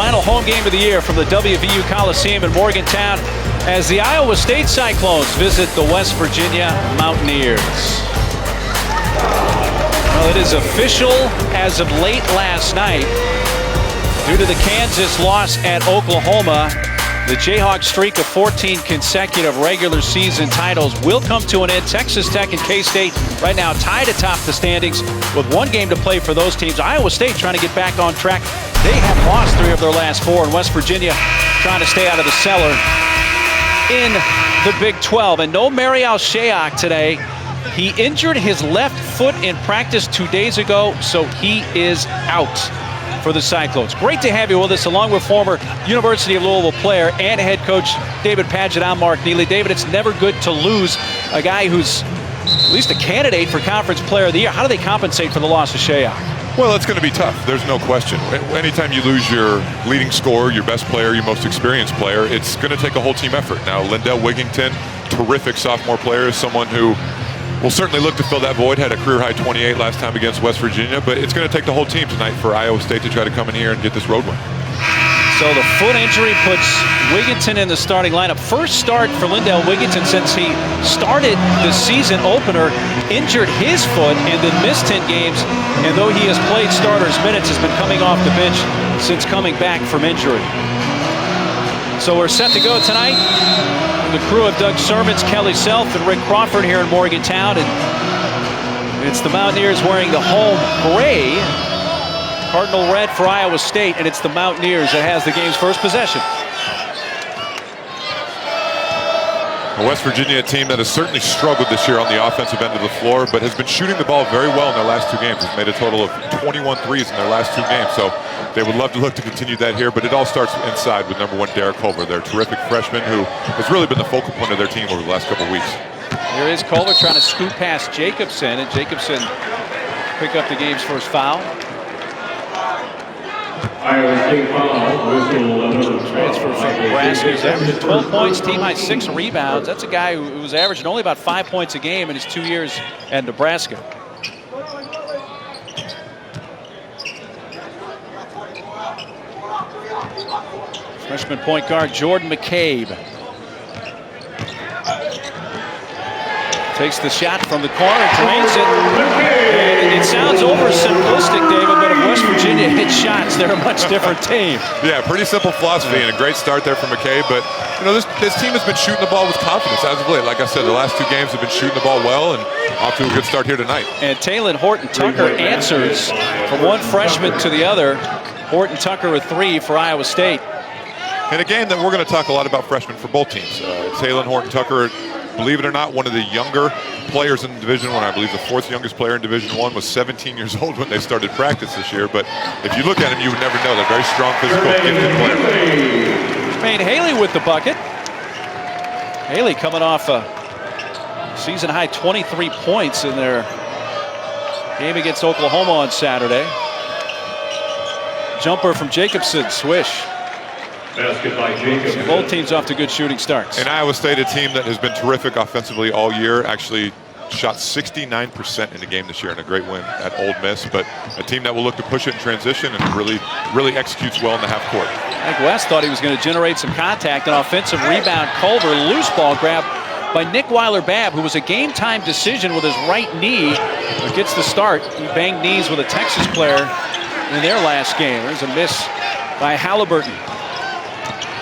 final home game of the year from the WVU Coliseum in Morgantown as the Iowa State Cyclones visit the West Virginia Mountaineers. Well, it is official as of late last night. Due to the Kansas loss at Oklahoma, the Jayhawks streak of 14 consecutive regular season titles will come to an end. Texas Tech and K-State right now tied atop the standings with one game to play for those teams. Iowa State trying to get back on track. They have lost 3 of their last 4, and West Virginia trying to stay out of the cellar in the Big 12. And no Marial Shayok today. He injured his left foot in practice 2 days ago, so he is out for the Cyclones. Great to have you with us, along with former University of Louisville player and head coach David Padgett. I'm Mark Neely. David, it's never good to lose a guy who's at least a candidate for Conference Player of the Year. How do they compensate for the loss of Shayok? Well, it's going to be tough. There's no question. Anytime you lose your leading scorer, your best player, your most experienced player, it's going to take a whole team effort. Now, Lindell Wigington, terrific sophomore player, is someone who will certainly look to fill that void. Had a career-high 28 last time against West Virginia, but it's going to take the whole team tonight for Iowa State to try to come in here and get this road win. So the foot injury puts Wigington in the starting lineup. First start for Lindell Wigington since he started the season opener, injured his foot and then missed 10 games. And though he has played starters minutes, has been coming off the bench since coming back from injury. So we're set to go tonight. The crew of Doug Sermons, Kelly Self, and Rick Crawford here in Morgantown. And it's the Mountaineers wearing the home gray. Cardinal red for Iowa State, and it's the Mountaineers that has the game's first possession. A West Virginia team that has certainly struggled this year on the offensive end of the floor, but has been shooting the ball very well in their last 2 games. Has made a total of 21 threes in their last 2 games. So they would love to look to continue that here, but it all starts inside with number 1 Derek Culver, their terrific freshman who has really been the focal point of their team over the last couple of weeks. Here is Culver trying to scoot past Jacobson, and Jacobson pick up the game's first foul. Iowa State foul, whistle transfer from Nebraska. He's averaging 12 points, team high 6 rebounds. That's a guy who was averaging only about 5 points a game in his 2 years at Nebraska. Freshman point guard Jordan McCabe takes the shot from the corner, drains it. And it sounds oversimplistic, David, but if West Virginia hits shots, they're a much different team. Yeah, pretty simple philosophy and a great start there for McCabe. But you know, this team has been shooting the ball with confidence as of late. Like I said, the last 2 games have been shooting the ball well, and off to a good start here tonight. And Taylon Horton-Tucker answers from one freshman to the other. Horton-Tucker with 3 for Iowa State. And a game that we're going to talk a lot about freshmen for both teams. Taylon Horton-Tucker, believe it or not, one of the younger players in Division I. I believe the 4th youngest player in Division I was 17 years old when they started practice this year. But if you look at him, you would never know. They're very strong, physical, gifted player. Jermaine Haley with the bucket. Haley coming off a season-high 23 points in their game against Oklahoma on Saturday. Jumper from Jacobson, swish. Basket by Jacobson. Both teams off to good shooting starts. And Iowa State, a team that has been terrific offensively all year, actually shot 69% in the game this year in a great win at Ole Miss, but a team that will look to push it in transition and really executes well in the half court. I think West thought he was going to generate some contact. An offensive rebound, Culver, loose ball grab by Nick Weiler-Babb, who was a game-time decision with his right knee. But gets the start. He banged knees with a Texas player in their last game. There's a miss by Halliburton.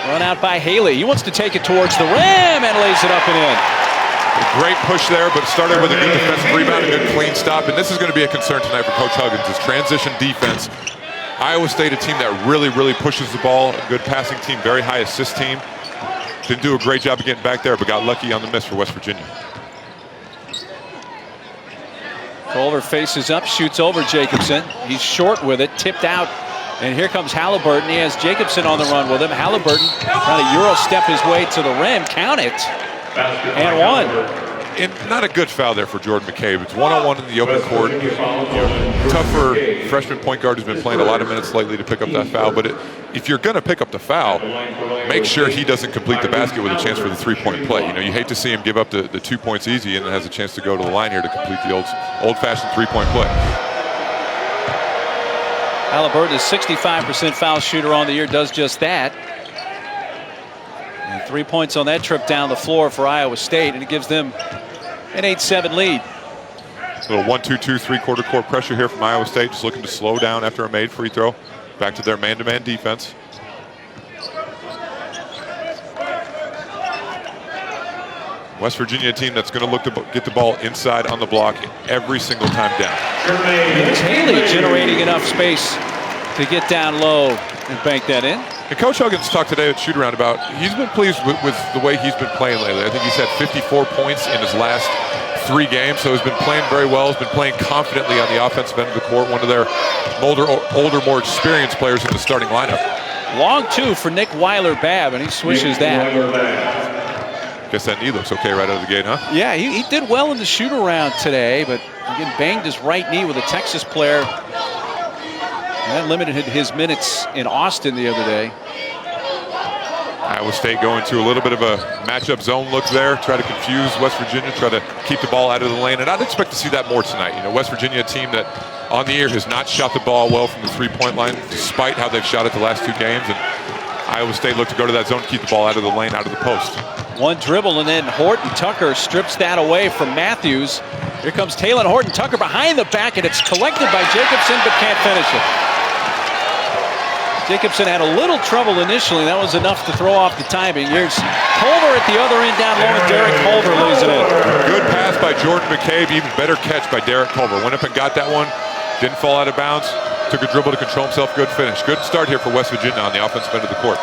Run out by Haley. He wants to take it towards the rim and lays it up and in. A great push there, but started with a good defensive rebound, a good clean stop. And this is going to be a concern tonight for Coach Huggins, is transition defense. Iowa State, a team that really pushes the ball, a good passing team, very high assist team. Didn't do a great job of getting back there, but got lucky on the miss for West Virginia. Culver faces up, shoots over Jacobson. He's short with it, tipped out. And here comes Halliburton. He has Jacobson on the run with him. Halliburton trying to Euro step his way to the rim. Count it. And one. And not a good foul there for Jordan McCabe. It's one-on-one in the open court. Tough for freshman point guard who's been playing a lot of minutes lately to pick up that foul. But if you're going to pick up the foul, make sure he doesn't complete the basket with a chance for the three-point play. You know, you hate to see him give up the 2 points easy and then has a chance to go to the line here to complete the old-fashioned three-point play. Halliburton is 65% foul shooter on the year, does just that. And 3 points on that trip down the floor for Iowa State, and it gives them an 8-7 lead. A little 1-2-2 three-quarter court pressure here from Iowa State, just looking to slow down after a made free throw. Back to their man-to-man defense. West Virginia team that's going to look to get the ball inside on the block every single time down. Haley generating enough space to get down low and bank that in. And Coach Huggins talked today at shoot-around about he's been pleased with the way he's been playing lately. I think he's had 54 points in his last 3 games, so he's been playing very well. He's been playing confidently on the offensive end of the court, one of their older, more experienced players in the starting lineup. Long 2 for Nick Weiler-Babb, and he swishes that. Guess that knee looks okay right out of the gate, huh? Yeah, he did well in the shoot-around today, but again banged his right knee with a Texas player. And that limited his minutes in Austin the other day. Iowa State going to a little bit of a matchup zone look there, try to confuse West Virginia, try to keep the ball out of the lane, and I'd expect to see that more tonight. You know, West Virginia, a team that on the year has not shot the ball well from the three-point line, despite how they've shot it the last 2 games, and Iowa State looked to go to that zone, keep the ball out of the lane, out of the post. One dribble, and then Horton Tucker strips that away from Matthews. Here comes Talon Horton Tucker behind the back, and it's collected by Jacobson, but can't finish it. Jacobson had a little trouble initially. That was enough to throw off the timing. Here's Culver at the other end down low, and Derek Culver lays it in. Good pass by Jordan McCabe, even better catch by Derek Culver. Went up and got that one, didn't fall out of bounds, took a dribble to control himself, good finish. Good start here for West Virginia on the offensive end of the court.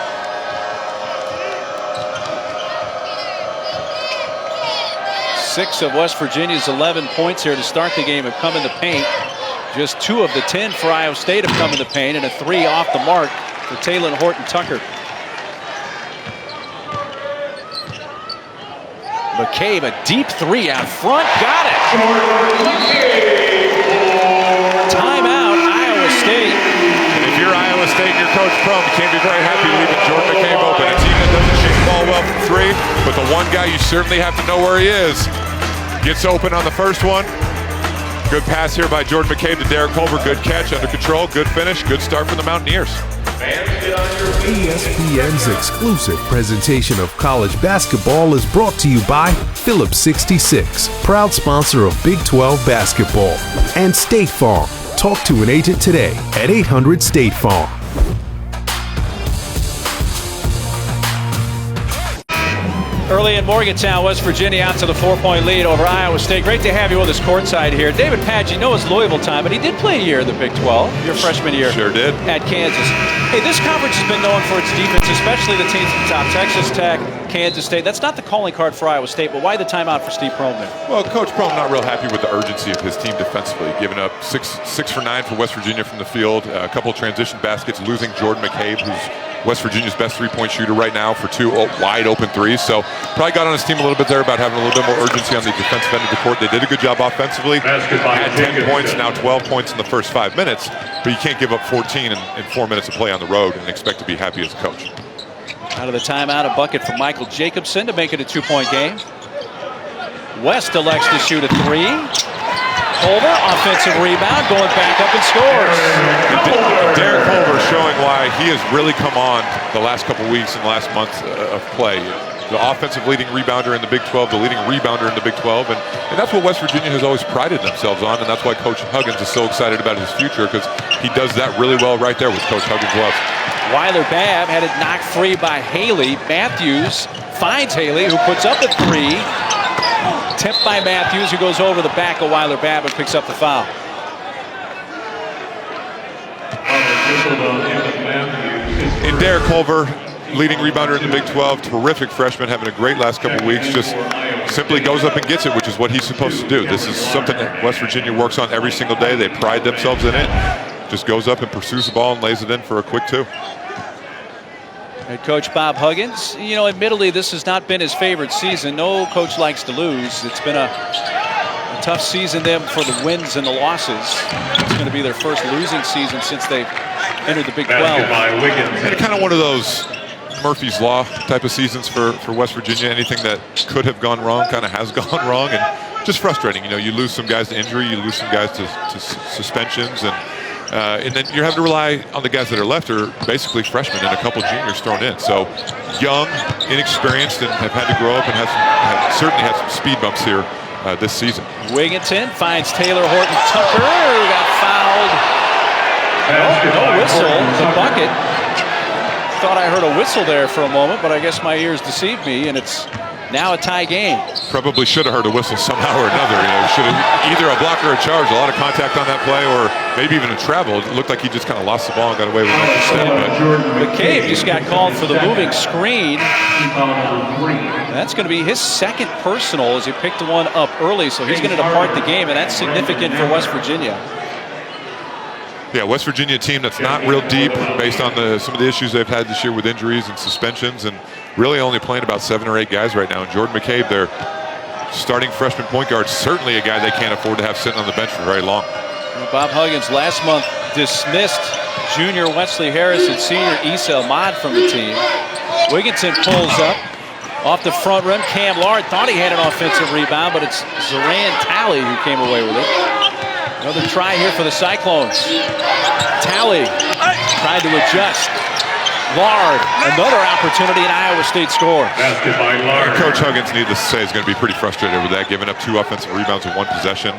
Six of West Virginia's 11 points here to start the game have come in the paint. Just 2 of the 10 for Iowa State have come in the paint, and a 3 off the mark for Talon Horton Tucker. McCabe, a deep 3 out front, got it. Timeout, Iowa State. And if you're Iowa State and you're Coach Crum, you can't be very happy leaving Jordan McCabe open. A team that doesn't shoot the ball well from 3, but the one guy you certainly have to know where he is. Gets open on the first one. Good pass here by Jordan McCabe to Derek Culver. Good catch, under control, good finish, good start for the Mountaineers. ESPN's exclusive presentation of college basketball is brought to you by Phillips 66, proud sponsor of Big 12 basketball, and State Farm. Talk to an agent today at 800 State Farm. Early in Morgantown, West Virginia out to the 4-point lead over Iowa State. Great to have you with us courtside here. David Padge, you know it's Louisville time, but he did play a year in the Big 12, your freshman year. Sure did. At Kansas. Hey, this conference has been known for its defense, especially the teams at the top. Texas Tech, Kansas State. That's not the calling card for Iowa State, but why the timeout for Steve Prohm there? Well, Coach Prohm not real happy with the urgency of his team defensively, giving up 6 for 9 for West Virginia from the field, a couple of transition baskets, losing Jordan McCabe, who's West Virginia's best 3-point shooter right now, for 2 wide open threes. So probably got on his team a little bit there about having a little bit more urgency on the defensive end of the court. They did a good job offensively. Had 10 points, now 12 points in the first 5 minutes, but you can't give up 14 in 4 minutes of play on the road and expect to be happy as a coach. Out of the timeout, a bucket from Michael Jacobson to make it a 2-point game. West elects to shoot a 3. Culver, offensive rebound, going back up and scores. Derek Culver showing why he has really come on the last couple weeks and last month of play. The offensive leading rebounder in the Big 12, the leading rebounder in the Big 12, and that's what West Virginia has always prided themselves on, and that's why Coach Huggins is so excited about his future, because he does that really well right there with Coach Huggins' love. Weiler-Babb had it knocked free by Haley. Matthews finds Haley, who puts up a 3. Tipped by Matthews, who goes over the back of Weiler-Babb and picks up the foul. And Derek Culver, leading rebounder in the Big 12, terrific freshman, having a great last couple weeks, just simply goes up and gets it, which is what he's supposed to do. This is something that West Virginia works on every single day. They pride themselves in it. Just goes up and pursues the ball and lays it in for a quick 2. Head coach Bob Huggins, you know, admittedly this has not been his favorite season. No coach likes to lose. It's been a tough season them for the wins and the losses. It's going to be their first losing season since they've entered the Big 12. And kind of one of those Murphy's Law type of seasons for West Virginia. Anything that could have gone wrong kind of has gone wrong, and just frustrating. You know, you lose some guys to injury, you lose some guys to suspensions, and And then you're having to rely on the guys that are left are basically freshmen and a couple juniors thrown in. So young, inexperienced, and have had to grow up and have certainly had some speed bumps here this season. Wigginton finds Taylor Horton Tucker, who got fouled. No whistle, it's a bucket. Thought I heard a whistle there for a moment, but I guess my ears deceived me, and it's now a tie game. Probably should have heard a whistle somehow or another. Should have either a block or a charge. A lot of contact on that play, or maybe even a travel. It looked like he just kind of lost the ball and got away with an extra step. McCabe just got called for the moving screen. That's going to be his second personal as he picked one up early, so he's going to depart the game, and that's significant for West Virginia. Yeah, West Virginia team that's not real deep based on some of the issues they've had this year with injuries and suspensions, and really only playing about 7 or 8 guys right now. And Jordan McCabe, their starting freshman point guard, certainly a guy they can't afford to have sitting on the bench for very long. Bob Huggins last month dismissed junior Wesley Harris and senior Issa Ahmad from the team. Wigginton pulls up off the front rim. Cam Lard thought he had an offensive rebound, but it's Zoran Talley who came away with it. Another try here for the Cyclones. Talley tried to adjust. Lard, another opportunity, and Iowa State scores. Coach Huggins, needless to say, is going to be pretty frustrated with that, giving up 2 offensive rebounds in 1 possession.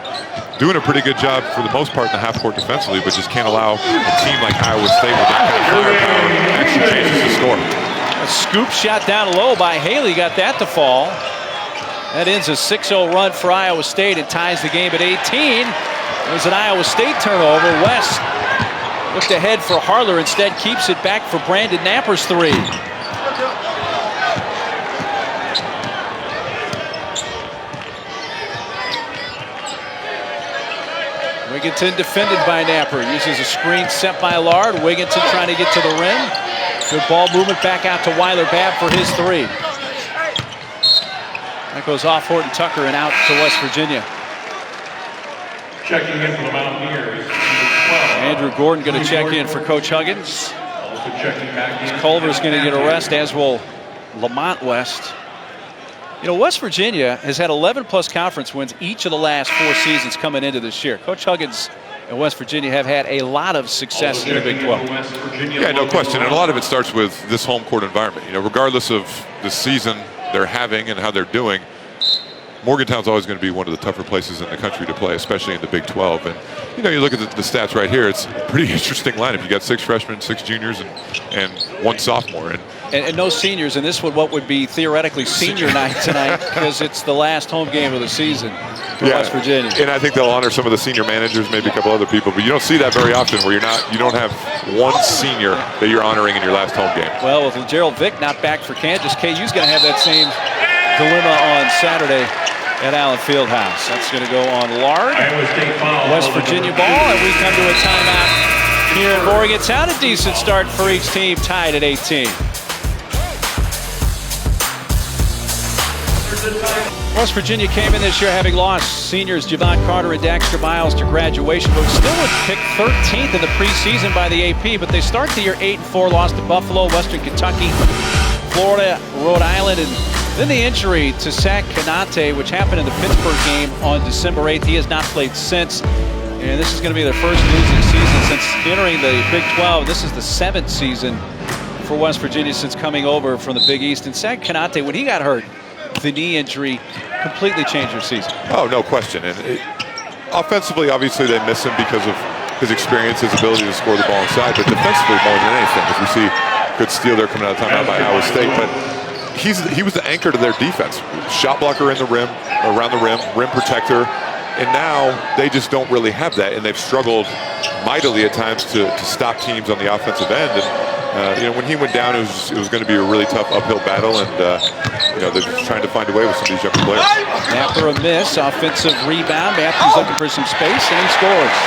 Doing a pretty good job for the most part in the half court defensively, but just can't allow a team like Iowa State with that kind of firepower to actually change the score. A scoop shot down low by Haley, got that to fall. That ends a 6-0 run for Iowa State and ties the game at 18. There's an Iowa State turnover. West looked ahead for Harler, instead keeps it back for Brandon Knapper's 3. Wigginton defended by Knapper. Uses a screen set by Lard. Wigginton trying to get to the rim. Good ball movement back out to Weiler Babb for his 3. That goes off Horton Tucker and out to West Virginia. Checking in for the Mountaineers. Andrew Gordon going to check in for Coach Huggins. Also checking back in. Culver's going to get a rest, as will Lamont West. You know, West Virginia has had 11-plus conference wins each of the last 4 seasons coming into this year. Coach Huggins and West Virginia have had a lot of success in the Big 12. Yeah, no question. And a lot of it starts with this home court environment. You know, regardless of the season they're having and how they're doing, Morgantown's always going to be one of the tougher places in the country to play, especially in the Big 12. And, you know, you look at the stats right here, it's a pretty interesting lineup. You got 6 freshmen, 6 juniors, and 1 sophomore. And no seniors, and this would what would be theoretically senior night tonight because it's the last home game of the season for West Virginia. And I think they'll honor some of the senior managers, maybe a couple other people, but you don't see that very often where you don't have 1 senior that you're honoring in your last home game. Well, with Gerald Vick not back for Kansas, KU's going to have that same dilemma on Saturday at Allen Fieldhouse. That's going to go on Lard. West Virginia ball, and we come to a timeout here in Morgantown. A decent start for each team, tied at 18. West Virginia came in this year having lost seniors Javon Carter and Daxter Miles to graduation, but still was picked 13th in the preseason by the AP. But they start the year 8-4, lost to Buffalo, Western Kentucky, Florida, Rhode Island, and then the injury to Zach Kanate, which happened in the Pittsburgh game on December 8th. He has not played since, and this is going to be their first losing season since entering the Big 12. This is the 7th season for West Virginia since coming over from the Big East. And Zach Kanate, when he got hurt, the knee injury completely changed their season. Oh, no question. And offensively, obviously, they miss him because of his experience, his ability to score the ball inside, but defensively more than anything, as we see good steal there coming out of timeout by Iowa State. But he was the anchor to their defense. Shot blocker in the rim, around the rim, rim protector. And now they just don't really have that, and they've struggled mightily at times to stop teams on the offensive end. And you know, when he went down, it was going to be a really tough uphill battle, and you know, they're just trying to find a way with some of these younger players. After a miss, offensive rebound, Matthews looking for some space, and he scores.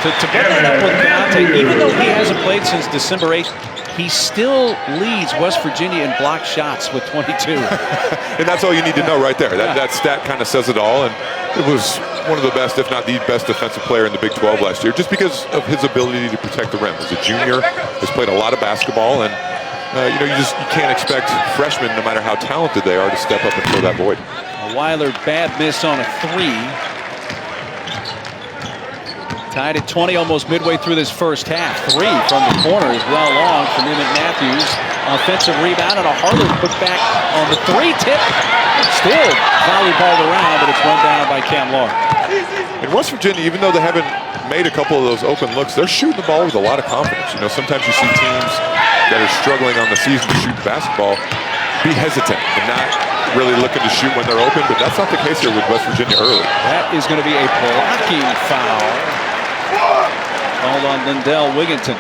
To put it up with Kanate, even though he hasn't played since December 8th, he still leads West Virginia in blocked shots with 22. And that's all you need to know right there. That stat kind of says it all. And it was one of the best, if not the best, defensive player in the Big 12 last year, just because of his ability to protect the rim. As a junior, has played a lot of basketball, and you know, you can't expect freshmen, no matter how talented they are, to step up and fill that void. A Weiler bad miss on a 3. Tied at 20 almost midway through this first half. 3 from the corner is well long from Emmett Matthews. Offensive rebound and a harder putback on the 3 tip. Still volleyballed around, but it's run down by Cam Law. In West Virginia, even though they haven't made a couple of those open looks, they're shooting the ball with a lot of confidence. You know, sometimes you see teams that are struggling on the season to shoot the basketball be hesitant and not really looking to shoot when they're open, but that's not the case here with West Virginia early. That is going to be a blocking foul. Called on Lindell Wigginton.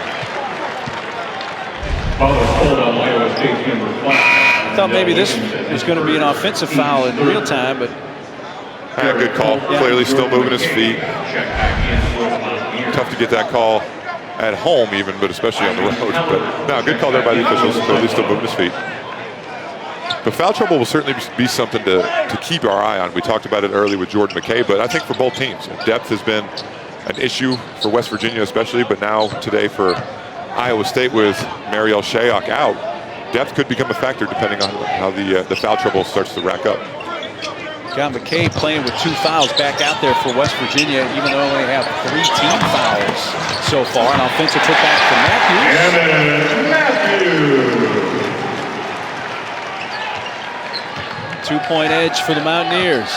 I thought maybe this was going to be an offensive foul in real time, but good call. Yeah. Clearly still moving his feet. Tough to get that call at home even, but especially on the road. But no, good call there by the officials. Clearly still moving his feet. The foul trouble will certainly be something to keep our eye on. We talked about it early with Jordan McKay, but I think for both teams, depth has been an issue for West Virginia especially, but now today for Iowa State with Mariel Shayok out, depth could become a factor depending on how the foul trouble starts to rack up. Got McKay playing with 2 fouls back out there for West Virginia, even though they have 3 team fouls so far. An offensive putback from Matthews. 2-point edge for the Mountaineers.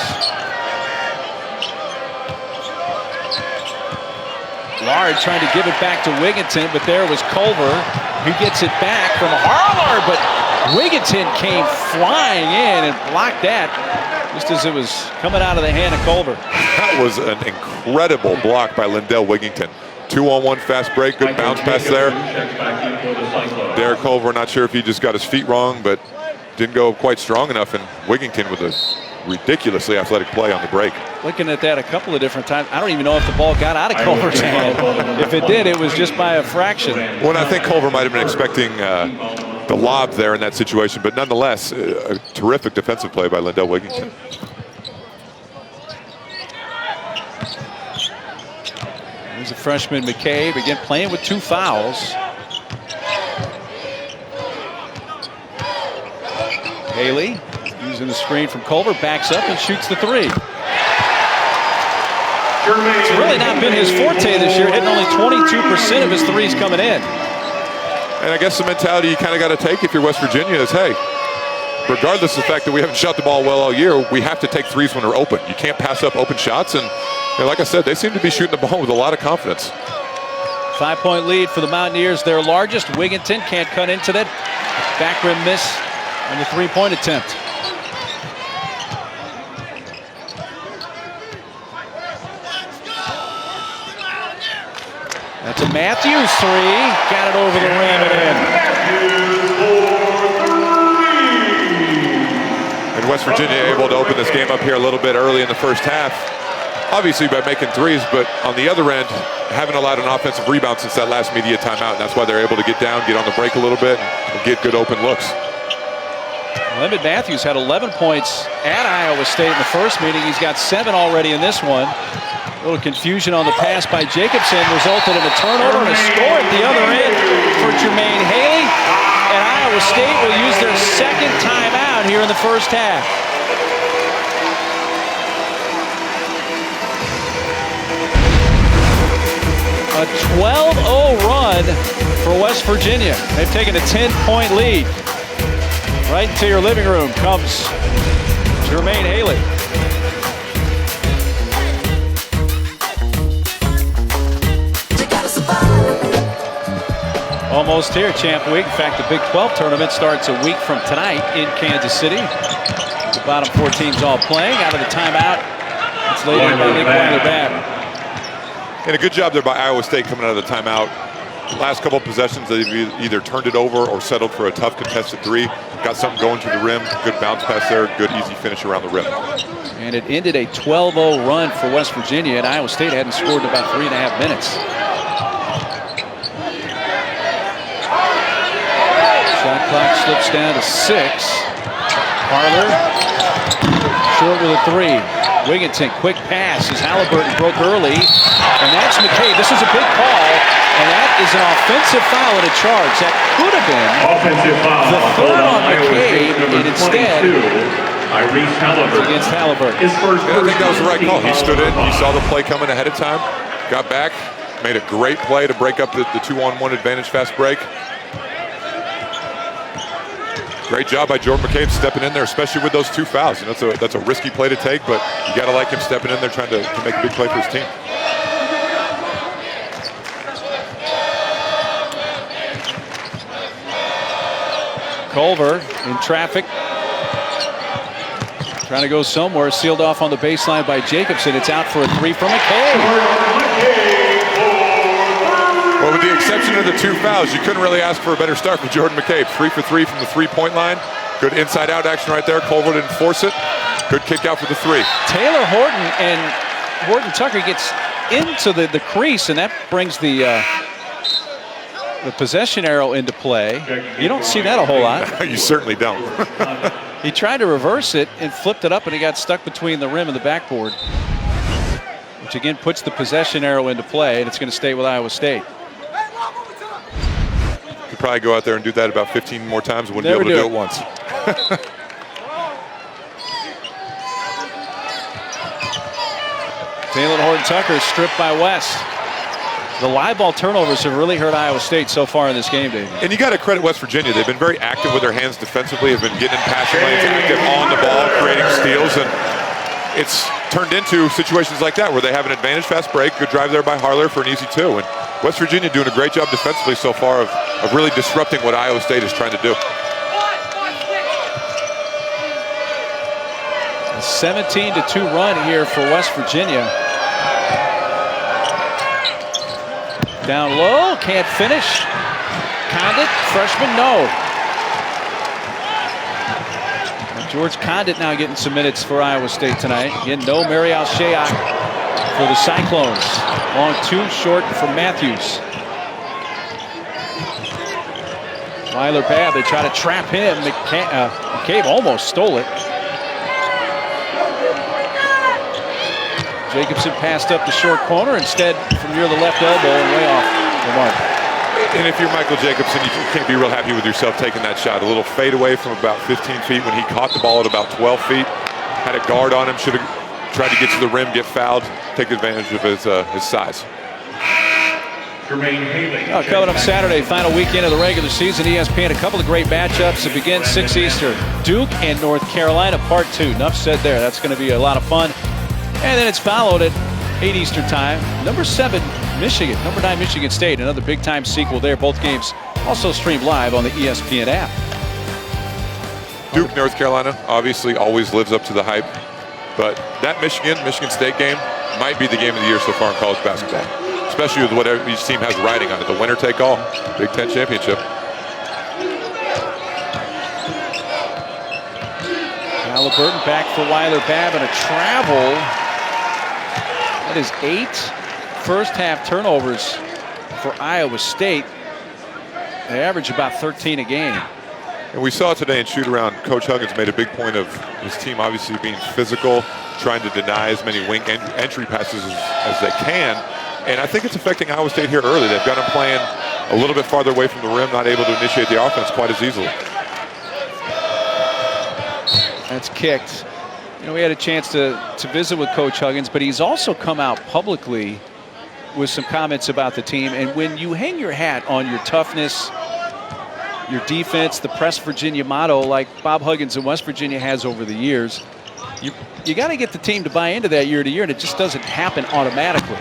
Lard trying to give it back to Wigginton, but there was Culver. He gets it back from Harler, but Wigginton came flying in and blocked that just as it was coming out of the hand of Culver. That was an incredible block by Lindell Wigginton. 2-on-1 fast break, good bounce pass there. Derek Culver, not sure if he just got his feet wrong, but didn't go quite strong enough, and Wigginton with a ridiculously athletic play on the break. Looking at that a couple of different times, I don't even know if the ball got out of Culver's hand. If it did, it was just by a fraction. Well, I think Culver might have been expecting the lob there in that situation, but nonetheless, a terrific defensive play by Lindell Wigginton. Here's a freshman, McCabe, again playing with 2 fouls. Haley using the screen from Culver, backs up and shoots the 3. It's really not been his forte this year, hitting only 22% of his 3s coming in. And I guess the mentality you kind of got to take if you're West Virginia is, hey, regardless of the fact that we haven't shot the ball well all year, we have to take 3s when they're open. You can't pass up open shots, and like I said, they seem to be shooting the ball with a lot of confidence. 5-point lead for the Mountaineers, their largest. Wigginton can't cut into that. Back rim miss on the 3-point attempt. That's a Matthews 3. Got it over the rim and in. And West Virginia able to open this game up here a little bit early in the first half. Obviously by making 3s, but on the other end, haven't allowed an offensive rebound since that last media timeout. And that's why they're able to get down, get on the break a little bit, and get good open looks. Emmett Matthews had 11 points at Iowa State in the first meeting. He's got 7 already in this one. A little confusion on the pass by Jacobson resulted in a turnover and a score at the other end for Jermaine Haley. And Iowa State will use their 2nd timeout here in the first half. A 12-0 run for West Virginia. They've taken a 10-point lead. Right into your living room comes Jermaine Haley. Almost here, Champ Week. In fact, the Big 12 tournament starts a week from tonight in Kansas City. The bottom 4 teams all playing. Out of the timeout, it's laid in by Nick Weiler-Babb. And a good job there by Iowa State coming out of the timeout. Last couple of possessions, they've either turned it over or settled for a tough contested 3. Got something going to the rim. Good bounce pass there. Good easy finish around the rim. And it ended a 12-0 run for West Virginia, and Iowa State hadn't scored in about 3.5 minutes. Shot clock slips down to 6. Harler short with a 3. Wigginton, quick pass as Halliburton broke early. And that's McCabe. This is a big call. And that is an offensive foul and a charge. That could have been the 3rd on McCabe, and instead against Halliburton. I think that was the right call. He stood in. He saw the play coming ahead of time. got back, made a great play to break up the 2-on-1 advantage fast break. Great job by Jordan McCabe stepping in there, especially with those 2 fouls. You know, that's a risky play to take, but you got to like him stepping in there trying to make a big play for his team. Culver in traffic. Trying to go somewhere, sealed off on the baseline by Jacobson. It's out for a 3 from McCabe. Well, with the exception of the 2 fouls, you couldn't really ask for a better start for Jordan McCabe. 3 for 3 from the 3-point line. Good inside-out action right there. Culver didn't force it. Good kick out for the 3. Taylor Horton and Horton Tucker gets into the crease, and that brings the possession arrow into play. You don't see that a whole lot. You certainly don't. He tried to reverse it and flipped it up, and he got stuck between the rim and the backboard, which again puts the possession arrow into play, and it's going to stay with Iowa State. Could probably go out there and do that about 15 more times. Wouldn't be able to do it once. Taylor Horton Tucker stripped by West. The live ball turnovers have really hurt Iowa State so far in this game, Dave. And you got to credit West Virginia. They've been very active with their hands defensively, have been getting in passing lanes, active on the ball, creating steals, and it's turned into situations like that where they have an advantage fast break. Good drive there by Harler for an easy 2. And West Virginia doing a great job defensively so far of really disrupting what Iowa State is trying to do. A 17-2 run here for West Virginia. Down low, can't finish. Condit, freshman, no. And George Condit now getting some minutes for Iowa State tonight. Again, no Marial Shayok for the Cyclones. Long 2, short for Matthews. Weiler Babb, they try to trap him. McCabe almost stole it. Jacobson passed up the short corner instead from near the left elbow and way off the mark. And if you're Michael Jacobson, you can't be real happy with yourself taking that shot. A little fade away from about 15 feet when he caught the ball at about 12 feet. Had a guard on him, should have tried to get to the rim, get fouled, take advantage of his size. Coming up Saturday, final weekend of the regular season, ESPN, a couple of great matchups. It begins 6 Eastern. Duke and North Carolina, part 2. Enough said there. That's going to be a lot of fun. And then it's followed at 8 Eastern time. Number 7, Michigan. Number 9, Michigan State. Another big-time sequel there. Both games also streamed live on the ESPN app. Duke, North Carolina, obviously always lives up to the hype. But that Michigan State game might be the game of the year so far in college basketball. Especially with what each team has riding on it. The winner take all. Big Ten championship. Halliburton back for Weiler Babb and a travel. That is 8 first-half turnovers for Iowa State. They average about 13 a game. And we saw today in shoot-around, Coach Huggins made a big point of his team obviously being physical, trying to deny as many wing entry passes as they can. And I think it's affecting Iowa State here early. They've got them playing a little bit farther away from the rim, not able to initiate the offense quite as easily. That's kicked. You know, we had a chance to visit with Coach Huggins, but he's also come out publicly with some comments about the team. And when you hang your hat on your toughness, your defense, the Press Virginia motto like Bob Huggins in West Virginia has over the years, you got to get the team to buy into that year to year, and it just doesn't happen automatically.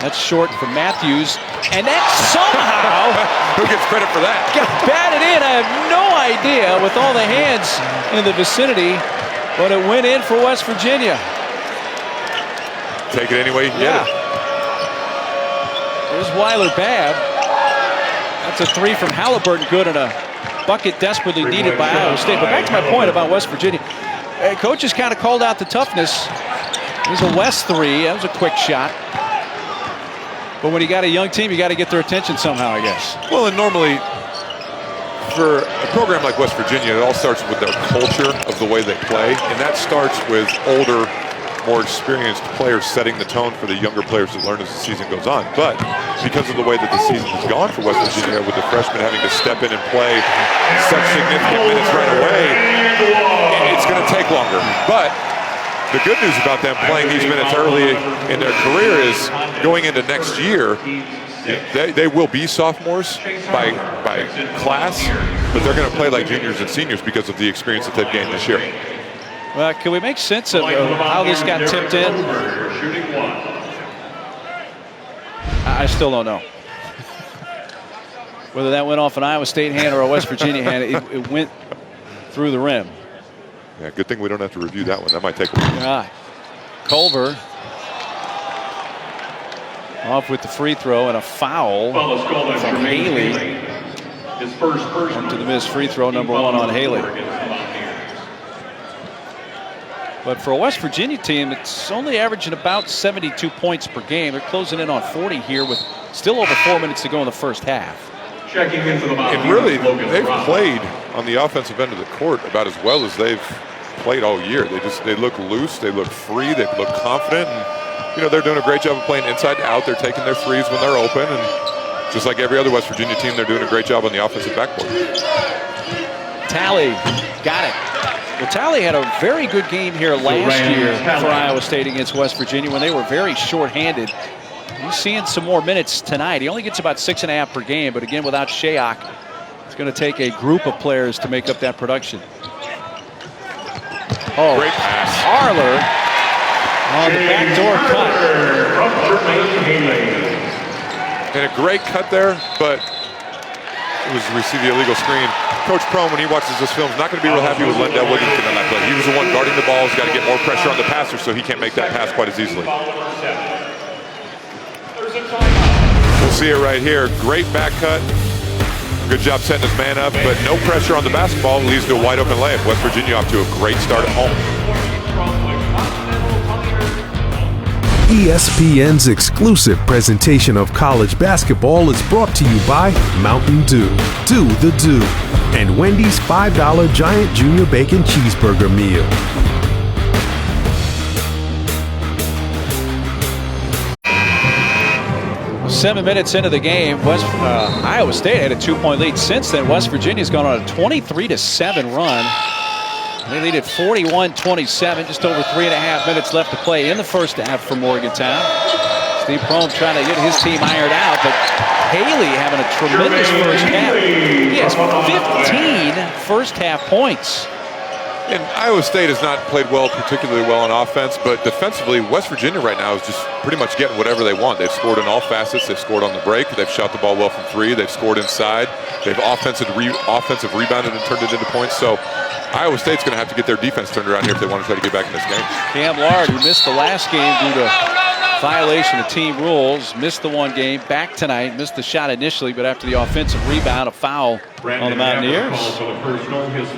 That's short for Matthews, and that somehow who gets credit for that? Got batted in. I have no idea with all the hands in the vicinity, but it went in for West Virginia. Take it anyway. Yeah. There's Weiler Babb. That's a 3 from Halliburton, good, and a bucket desperately needed by Iowa State. But back to my point about West Virginia. Coach has kind of called out the toughness. There's a West 3. That was a quick shot. But when you got a young team, you got to get their attention somehow, I guess. Well, and normally for a program like West Virginia, it all starts with their culture of the way they play. And that starts with older, more experienced players setting the tone for the younger players to learn as the season goes on. But because of the way that the season has gone for West Virginia, with the freshmen having to step in and play such significant minutes right away, it's going to take longer. But The good news about them playing these minutes early in their career is going into next year, they will be sophomores by class, but they're going to play like juniors and seniors because of the experience that they've gained this year. Well, can we make sense of how this got tipped in? I still don't know. Whether that went off an Iowa State hand or a West Virginia hand, it went through the rim. Yeah, good thing we don't have to review that one. That might take a while. Culver off with the free throw and a foul from Haley. His first Up to the missed free throw, number 1 on Haley. But for a West Virginia team, it's only averaging about 72 points per game. They're closing in on 40 here with still over 4 minutes to go in the first half. Checking in for the And really, they've played on the offensive end of the court about as well as they've played all year. They look loose, they look free, they look confident. And, they're doing a great job of playing inside to out. They're taking their threes when they're open. And just like every other West Virginia team, they're doing a great job on the offensive backboard. Talley got it. Well, Talley had a very good game here last year for Iowa State against West Virginia when they were very short-handed. He's seeing some more minutes tonight. He only gets about 6.5 per game, but again, without Shayok, it's going to take a group of players to make up that production. Oh, great pass. Harler on the backdoor cut. And a great cut there, but it was receive the illegal screen. Coach Prohm, when he watches this film, is not going to be real happy with Lindell Wigington on that play. He was the one guarding the ball. He's got to get more pressure on the passer so he can't make that pass quite as easily. We'll see it right here. Great back cut. Good job setting his man up, but no pressure on the basketball leads to a wide open layup. West Virginia off to a great start at home. ESPN's exclusive presentation of college basketball is brought to you by Mountain Dew, Do the Do, and Wendy's $5 Giant Junior Bacon Cheeseburger Meal. Seven minutes into the game, Iowa State had a 2-point lead. Since then, West Virginia's gone on a 23-7 run. They lead at 41-27, just over 3.5 minutes left to play in the first half for Morgantown. Steve Prohm trying to get his team ironed out, but Haley having a tremendous first half. He has 15 first half points. And Iowa State has not played particularly well on offense, but defensively, West Virginia right now is just pretty much getting whatever they want. They've scored in all facets. They've scored on the break. They've shot the ball well from 3. They've scored inside. They've offensive rebounded and turned it into points. So Iowa State's going to have to get their defense turned around here if they want to try to get back in this game. Cam Lard, who missed the last game due to violation of team rules, missed the one game, back tonight, missed the shot initially, but after the offensive rebound, a foul on the Mountaineers. His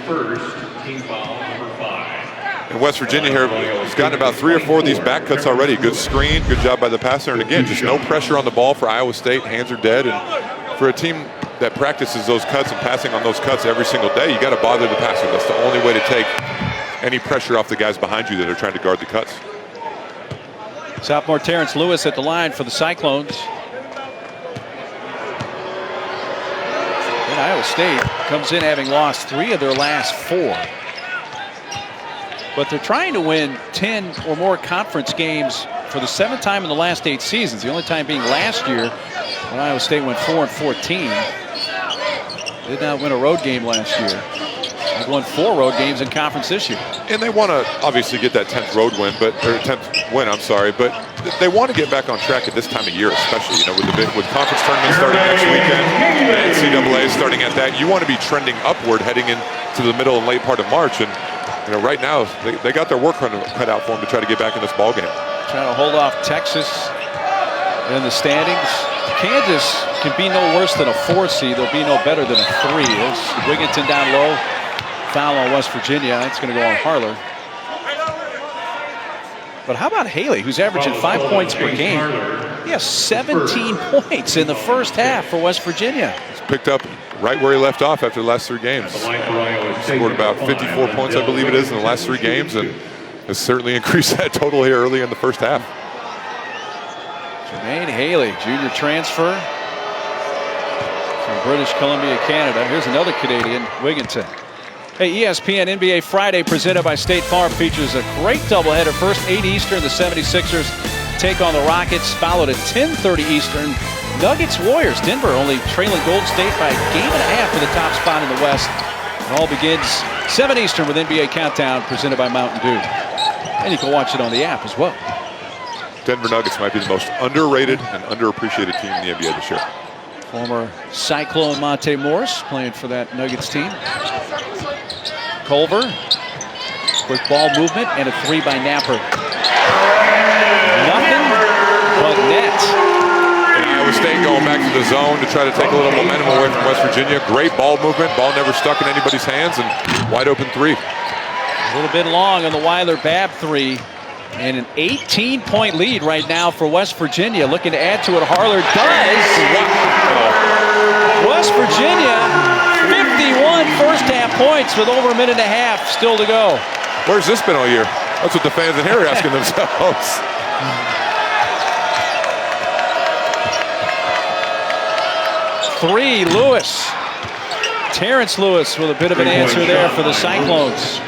first team foul, number 5. And West Virginia here has gotten about 3 or 4 of these back cuts already. Good screen, good job by the passer, and again, just no pressure on the ball for Iowa State. Hands are dead, and for a team that practices those cuts and passing on those cuts every single day, you got to bother the passer. That's the only way to take any pressure off the guys behind you that are trying to guard the cuts. Sophomore Terrence Lewis at the line for the Cyclones. And Iowa State comes in having lost 3 of their last 4. But they're trying to win 10 or more conference games for the 7th time in the last 8 seasons. The only time being last year when Iowa State went 4-14. Did not win a road game last year. They've won 4 road games in conference this year. And they want to obviously get that 10th road win, but 10th win, I'm sorry, but they want to get back on track at this time of year, especially, with conference tournaments starting next weekend, NCAA starting at that. You want to be trending upward heading into the middle and late part of March, and right now they got their work cut out for them to try to get back in this ball game. Trying to hold off Texas in the standings. Kansas can be no worse than a 4 seed. They'll be no better than a 3. There's Wigington down low. Foul on West Virginia. It's going to go on Harler. But how about Haley, who's averaging 5 points per game? He has 17 points in the first half for West Virginia. He's picked up right where he left off after the last 3 games. He scored about 54 points, I believe it is, in the last 3 games, and has certainly increased that total here early in the first half. Jermaine Haley, junior transfer from British Columbia, Canada. Here's another Canadian, Wigington. Hey, ESPN NBA Friday presented by State Farm features a great doubleheader. First, 8 Eastern, the 76ers take on the Rockets, followed at 10:30 Eastern. Nuggets Warriors. Denver only trailing Golden State by a game and a half for the top spot in the West. It all begins 7 Eastern with NBA Countdown presented by Mountain Dew. And you can watch it on the app as well. Denver Nuggets might be the most underrated and underappreciated team in the NBA this year. Former Cyclone Monte Morris playing for that Nuggets team. Culver, quick ball movement, and a 3 by Napper. Nothing but net. And Iowa State going back to the zone to try to take a little momentum away from West Virginia. Great ball movement. Ball never stuck in anybody's hands, and wide open 3. A little bit long on the Weiler-Babb 3. And an 18-point lead right now for West Virginia. Looking to add to it. Harler does. West Virginia, 51 first-half points with over a minute and a half still to go. Where's this been all year? That's what the fans in here are asking themselves. Three, Lewis. Terrence Lewis with a bit of an answer there for the Cyclones.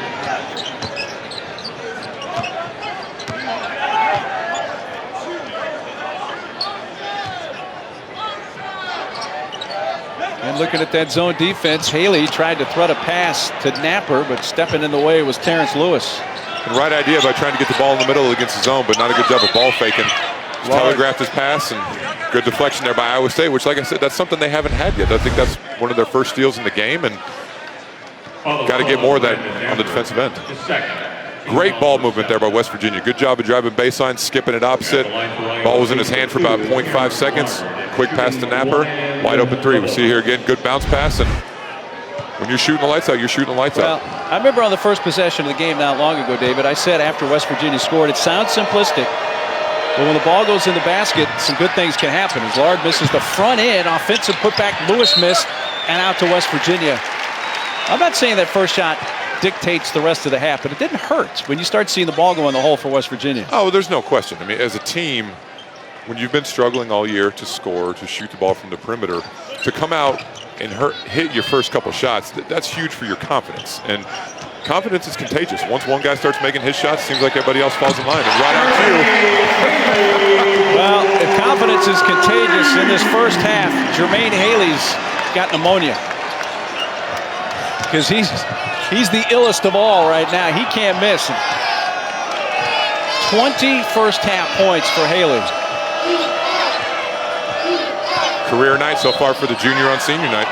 And looking at that zone defense, Haley tried to thread a pass to Napper, but stepping in the way was Terrence Lewis. The right idea by trying to get the ball in the middle against the zone, but not a good job of ball faking. Telegraphed his pass, and good deflection there by Iowa State, which, like I said, that's something they haven't had yet. I think that's one of their first steals in the game, and got to get more of that on the defensive end. Great ball movement there by West Virginia. Good job of driving baseline, skipping it opposite. Ball was in his hand for about 0.5 seconds. Quick pass to Napper. Wide open 3. We see here again, good bounce pass. And when you're shooting the lights out, you're shooting the lights out. I remember on the first possession of the game not long ago, David, I said after West Virginia scored, it sounds simplistic, but when the ball goes in the basket, some good things can happen. As Lard misses the front end, offensive putback, Lewis missed, and out to West Virginia. I'm not saying that first shot dictates the rest of the half, but it didn't hurt when you start seeing the ball go in the hole for West Virginia. Oh, there's no question. I mean, as a team, when you've been struggling all year to score, to shoot the ball from the perimeter, to come out and hit your first couple shots, that's huge for your confidence. And confidence is contagious. Once one guy starts making his shots, it seems like everybody else falls in line. And right on cue. Well, if confidence is contagious in this first half, Jermaine Haley's got pneumonia. Because he's the illest of all right now. He can't miss. 20 first half points for Haley. Career night so far for the junior on senior night.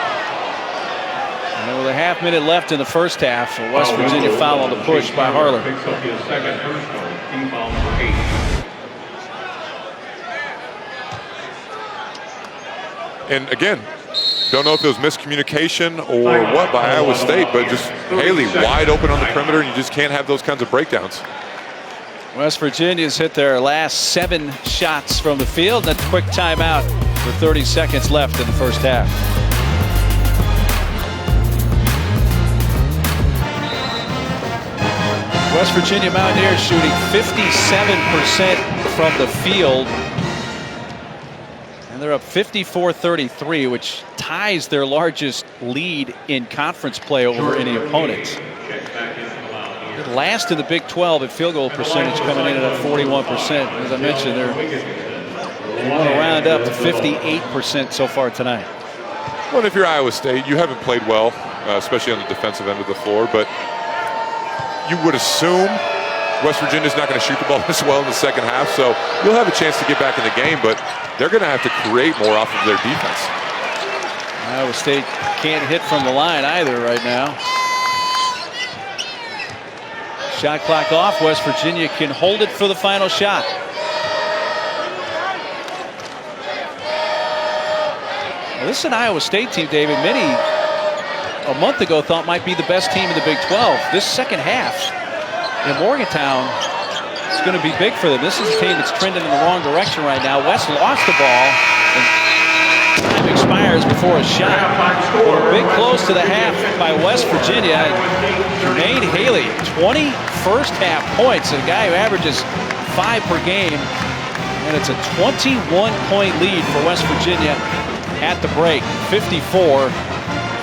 And with a half minute left in the first half, a West Virginia foul on the push by Harler. Picks up his second personal, team foul number 8. And again, don't know if it was miscommunication or what by Iowa State, but just Haley wide open on the perimeter, and you just can't have those kinds of breakdowns. West Virginia's hit their last 7 shots from the field. That's a quick timeout with 30 seconds left in the first half. West Virginia Mountaineers shooting 57% from the field. And they're up 54-33, which ties their largest lead in conference play over any opponent. They're last in the Big 12 at field goal percentage, coming in at 41%. As I mentioned, they want to round up to 58% so far tonight. Well, if you're Iowa State, you haven't played well, especially on the defensive end of the floor, but you would assume West Virginia's not going to shoot the ball as well in the second half, so you'll have a chance to get back in the game, but they're going to have to create more off of their defense. Iowa State can't hit from the line either right now. Shot clock off. West Virginia can hold it for the final shot. Well, this is an Iowa State team, David. Many a month ago thought might be the best team in the Big 12. This second half in Morgantown is going to be big for them. This is a team that's trending in the wrong direction right now. West lost the ball, and time expires before a shot. Big close to the half by West Virginia. Jermaine Haley, 20 first half points, a guy who averages 5 per game, and it's a 21-point lead for West Virginia at the break, 54-33.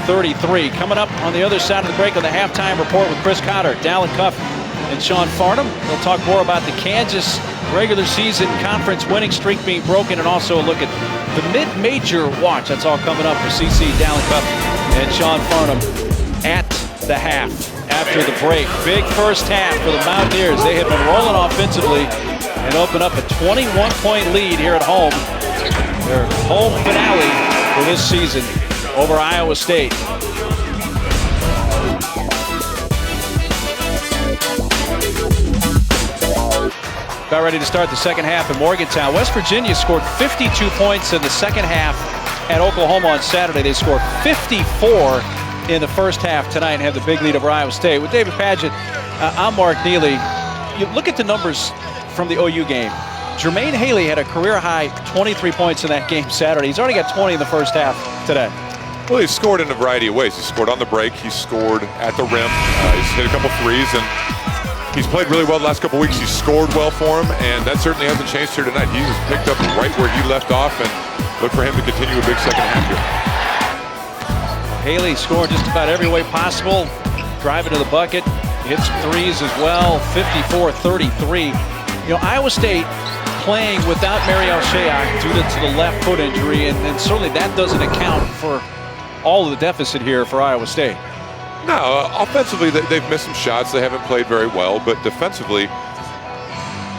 54-33. Coming up on the other side of the break on the halftime report with Chris Cotter, Dallin Cuff, and Sean Farnham. They'll talk more about the Kansas regular season conference winning streak being broken, and also a look at the mid-major watch. That's all coming up for CC, Dallin Cuff, and Sean Farnham at the half. After the break, big first half for the Mountaineers. They have been rolling offensively and open up a 21-point lead here at home. Their home finale for this season over Iowa State. About ready to start the second half in Morgantown. West Virginia scored 52 points in the second half at Oklahoma on Saturday. They scored 54 in the first half tonight and have the big lead over Iowa State. With David Padgett, I'm Mark Neely. You look at the numbers from the OU game. Jermaine Haley had a career-high 23 points in that game Saturday. He's already got 20 in the first half today. Well, he's scored in a variety of ways. He scored on the break. He scored at the rim. He's hit a couple threes, and he's played really well the last couple weeks. He's scored well for him, and that certainly hasn't changed here tonight. He's picked up right where he left off, and look for him to continue a big second half here. Haley scored just about every way possible. Driving to the bucket. Hits threes as well. 54-33. You know, Iowa State playing without Mariel Shayok due to the left foot injury, and certainly that doesn't account for all of the deficit here for Iowa State. No, offensively they've missed some shots. They haven't played very well, but defensively,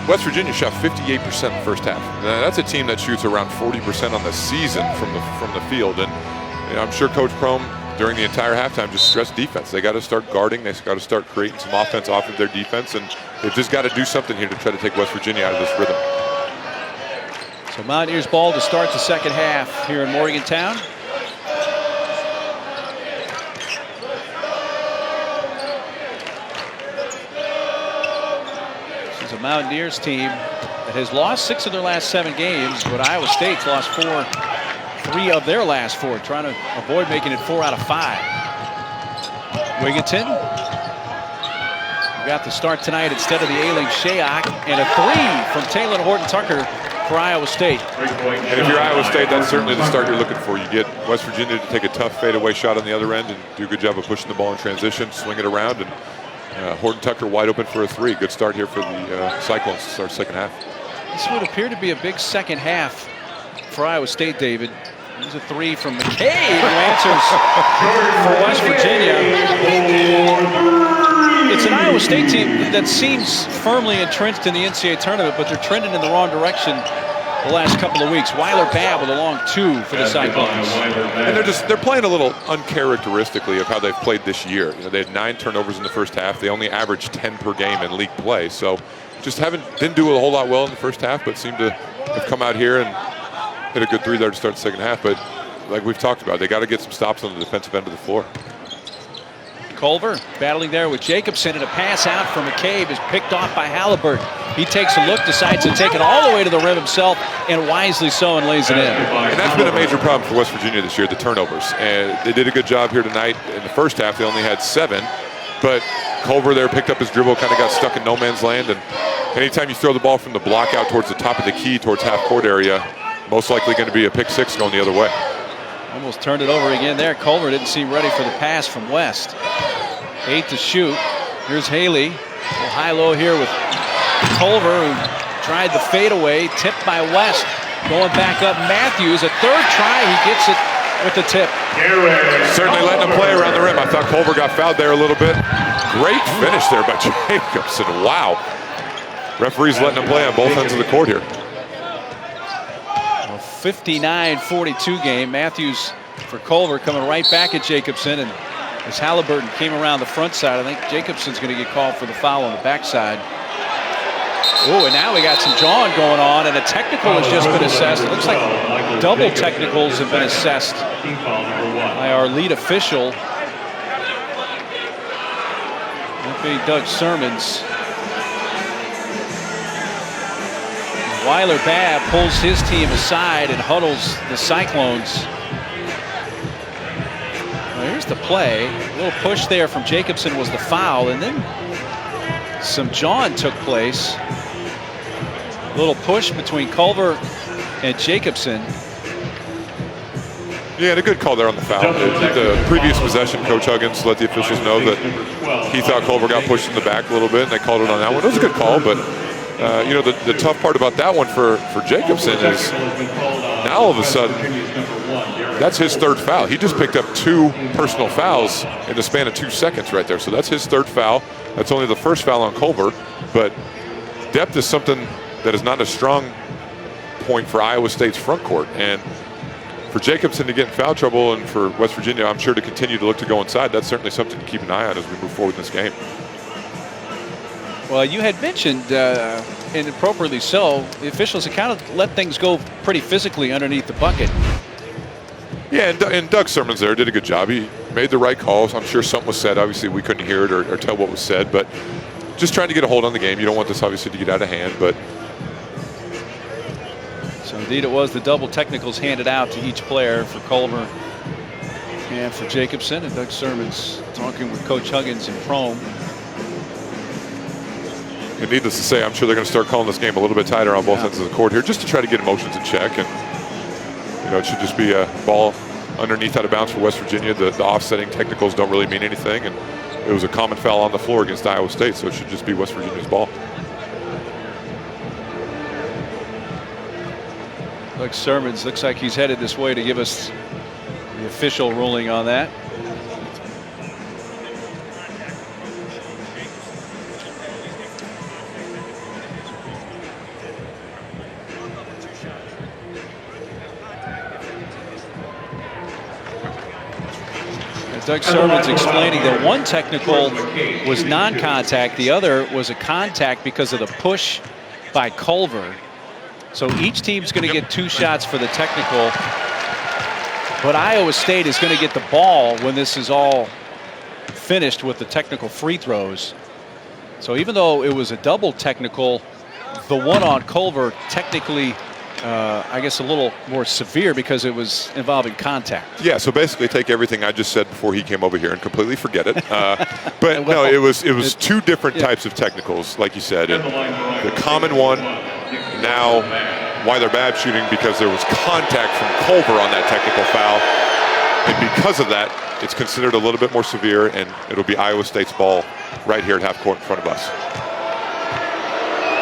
West Virginia shot 58% in the first half. That's a team that shoots around 40% on the season from the field, and you know, I'm sure Coach Prohm during the entire halftime just stressed defense. They got to start guarding. They got to start creating some offense off of their defense, and they've just got to do something here to try to take West Virginia out of this rhythm. So Mountaineers ball to start the second half here in Morgantown. This is a Mountaineers team that has lost 6 of their last 7 games, but Iowa State's lost 3 of their last 4, trying to avoid making it 4 out of 5. Wigginton got the start tonight instead of the ailing Shayok, and a 3 from Taylor Horton-Tucker for Iowa State. And if you're Iowa State, that's certainly the start you're looking for. You get West Virginia to take a tough fadeaway shot on the other end and do a good job of pushing the ball in transition, swing it around, and Horton-Tucker wide open for a 3. Good start here for the Cyclones to start second half. This would appear to be a big second half for Iowa State, David. There's a 3 from McCabe, who answers for West Virginia. It's an Iowa State team that seems firmly entrenched in the NCAA tournament, but they're trending in the wrong direction the last couple of weeks. Weiler Babb with a long 2 for the Cyclones. And they're playing a little uncharacteristically of how they've played this year. You know, they had 9 turnovers in the first half. They only averaged 10 per game in league play. So just didn't do a whole lot well in the first half, but seemed to have come out here and hit a good 3 there to start the second half. But like we've talked about, they got to get some stops on the defensive end of the floor. Culver battling there with Jacobson, and a pass out from McCabe is picked off by Halliburton. He takes a look, decides to take it all the way to the rim himself, and wisely so, and lays it in. And that's been a major problem for West Virginia this year, the turnovers. And they did a good job here tonight. In the first half, they only had 7, but Culver there picked up his dribble, kind of got stuck in no man's land, and anytime you throw the ball from the block out towards the top of the key, towards half-court area, most likely going to be a pick 6 going the other way. Almost turned it over again there. Culver didn't seem ready for the pass from West. 8 to shoot. Here's Haley. A high-low here with Culver, who tried the fadeaway. Tipped by West. Going back up Matthews. A 3rd try. He gets it with the tip. Certainly letting him play around the rim. I thought Culver got fouled there a little bit. Great finish there by Jacobson. Wow. Referee's letting him play on both ends of the court here. 59-42 game. Matthews for Culver coming right back at Jacobson, and as Halliburton came around the front side, I think Jacobson's going to get called for the foul on the backside. Oh, and now we got some jawing going on, and a technical has just been assessed. It looks like double technicals have been assessed by our lead official. That being Doug Sermons. Weiler Babb pulls his team aside and huddles the Cyclones. Well, here's the play. A little push there from Jacobson was the foul, and then some jawing took place. A little push between Culver and Jacobson. Yeah, and a good call there on the foul. The previous possession, Coach Huggins let the officials know that he thought Culver got pushed in the back a little bit, and they called it on that one. It was a good call, but you know, the tough part about that one for Jacobson is now all of a sudden that's his third foul. He just picked up 2 personal fouls in the span of 2 seconds right there. So that's his third foul. That's only the first foul on Culver, but depth is something that is not a strong point for Iowa State's front court. And for Jacobson to get in foul trouble and for West Virginia, I'm sure, to continue to look to go inside, that's certainly something to keep an eye on as we move forward in this game. Well, you had mentioned, and appropriately so, the officials have kind of let things go pretty physically underneath the bucket. Yeah, and Doug Sermons there did a good job. He made the right calls. I'm sure something was said. Obviously, we couldn't hear it or tell what was said, but just trying to get a hold on the game. You don't want this, obviously, to get out of hand, but... So, indeed, it was the double technicals handed out to each player for Culver and for Jacobson, and Doug Sermons talking with Coach Huggins and Prohm. And needless to say, I'm sure they're going to start calling this game a little bit tighter on both ends of the court here, just to try to get emotions in check. And you know, it should just be a ball underneath out of bounds for West Virginia. The offsetting technicals don't really mean anything, and it was a common foul on the floor against Iowa State, so it should just be West Virginia's ball. Doug Sermons looks like he's headed this way to give us the official ruling on that. Doug Sermons explaining that one technical was non-contact, the other was a contact because of the push by Culver. So each team's going to get 2 shots for the technical, but Iowa State is going to get the ball when this is all finished with the technical free throws. So even though it was a double technical, the one on Culver technically I guess a little more severe because it was involving contact. Yeah, so basically take everything I just said before he came over here and completely forget it. But no, it was 2 different types of technicals, like you said. And the common one, now why they're bad shooting, because there was contact from Culver on that technical foul. And because of that, it's considered a little bit more severe, and it'll be Iowa State's ball right here at half court in front of us.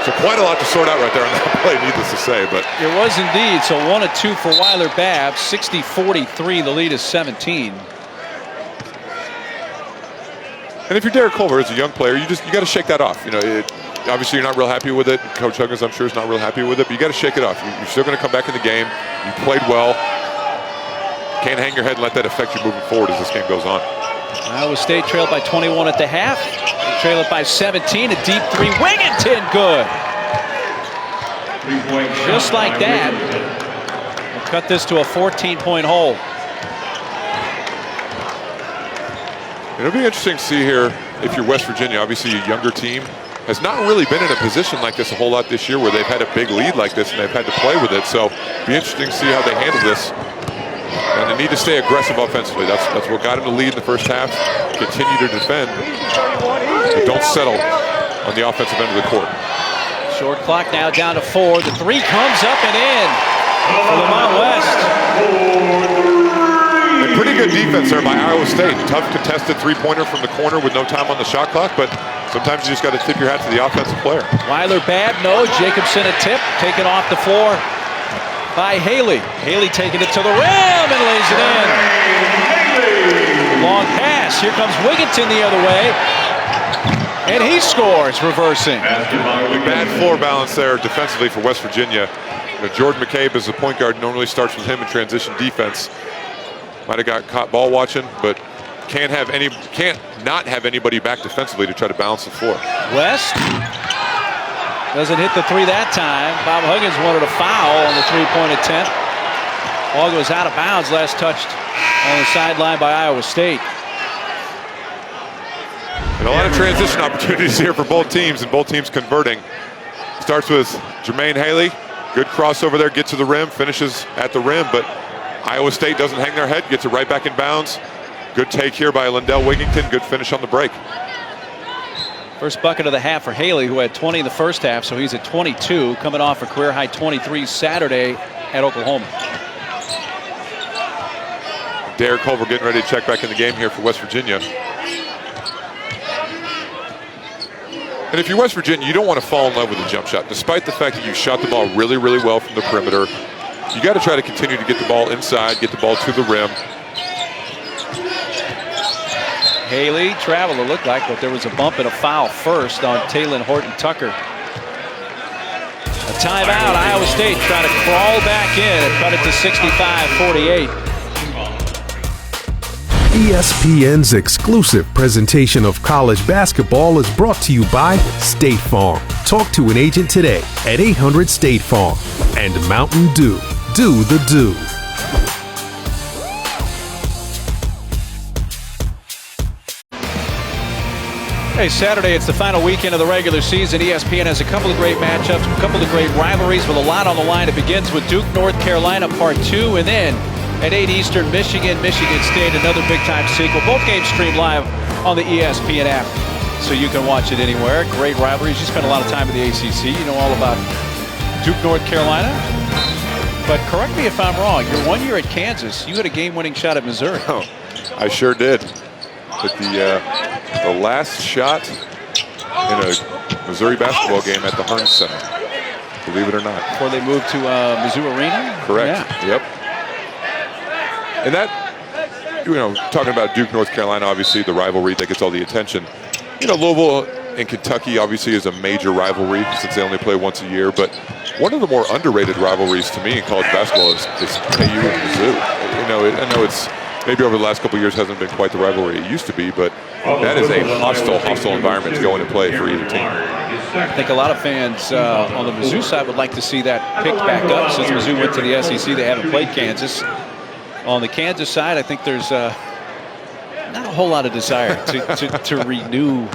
So quite a lot to sort out right there on that play, needless to say. But it was indeed. So 1 of 2 for Weiler Babb. 60-43. The lead is 17. And if you're Derek Culver as a young player, you got to shake that off. You know, obviously you're not real happy with it. Coach Huggins, I'm sure, is not real happy with it. But you got to shake it off. You're still going to come back in the game. You played well. Can't hang your head and let that affect you moving forward as this game goes on. Iowa State trailed by 21 at the half. They trail it by 17. A deep 3. Wigginton, good. Just like that. We'll cut this to a 14-point hole. It'll be interesting to see here if you're West Virginia. Obviously, a younger team has not really been in a position like this a whole lot this year where they've had a big lead like this and they've had to play with it. So it'll be interesting to see how they handle this. And they need to stay aggressive offensively. That's what got them to lead in the first half. Continue to defend. So don't settle on the offensive end of the court. Short clock now down to 4. The 3 comes up and in for Lamont West. And pretty good defense there by Iowa State. Tough contested 3-pointer from the corner with no time on the shot clock, but sometimes you just got to tip your hat to the offensive player. Weiler Babb, no. Jacobson a tip, taken off the floor by Haley. Haley taking it to the rim and lays it in. Long pass. Here comes Wigginton the other way. And he scores, reversing. Bad floor balance there defensively for West Virginia. You know, Jordan McCabe as the point guard normally starts with him in transition defense. Might have got caught ball watching, but can't not have anybody back defensively to try to balance the floor. West doesn't hit the 3 that time. Bob Huggins wanted a foul on the 3-point attempt. Ball goes out of bounds. Last touched on the sideline by Iowa State. And a lot of transition opportunities here for both teams, and both teams converting. Starts with Jermaine Haley. Good crossover there, gets to the rim, finishes at the rim, but Iowa State doesn't hang their head, gets it right back in bounds. Good take here by Lindell Wigginton. Good finish on the break. First bucket of the half for Haley, who had 20 in the first half, so he's at 22, coming off a career-high 23 Saturday at Oklahoma. Derek Culver getting ready to check back in the game here for West Virginia. And if you're West Virginia, you don't want to fall in love with the jump shot. Despite the fact that you shot the ball really, really well from the perimeter, you got to try to continue to get the ball inside, get the ball to the rim. Haley traveled, it looked like, but there was a bump and a foul first on Taylor Horton-Tucker. A timeout. Iowa State trying to crawl back in and cut it to 65-48. ESPN's exclusive presentation of college basketball is brought to you by State Farm. Talk to an agent today at 800-STATE-FARM. And Mountain Dew. Do the do. Hey, Saturday, it's the final weekend of the regular season. ESPN has a couple of great matchups, a couple of great rivalries with a lot on the line. It begins with Duke, North Carolina, Part 2, and then at 8 Eastern, Michigan State, another big-time sequel. Both games streamed live on the ESPN app, so you can watch it anywhere. Great rivalries. You spend a lot of time at the ACC. You know all about Duke, North Carolina. But correct me if I'm wrong. Your 1 year at Kansas, you had a game-winning shot at Missouri. Oh, I sure did. But the last shot in a Missouri basketball game at the Hearns Center, believe it or not. Before they moved to Mizzou Arena? Correct. Yeah. Yep. And that, talking about Duke, North Carolina, obviously the rivalry that gets all the attention. Louisville and Kentucky obviously is a major rivalry since they only play once a year. But one of the more underrated rivalries to me in college basketball is KU and Mizzou. I know it's maybe over the last couple of years hasn't been quite the rivalry it used to be, but that is a hostile environment to go in and play for either team. I think a lot of fans on the Mizzou side would like to see that picked back up. Since Mizzou went to the SEC, they haven't played Kansas. On the Kansas side, I think there's not a whole lot of desire to renew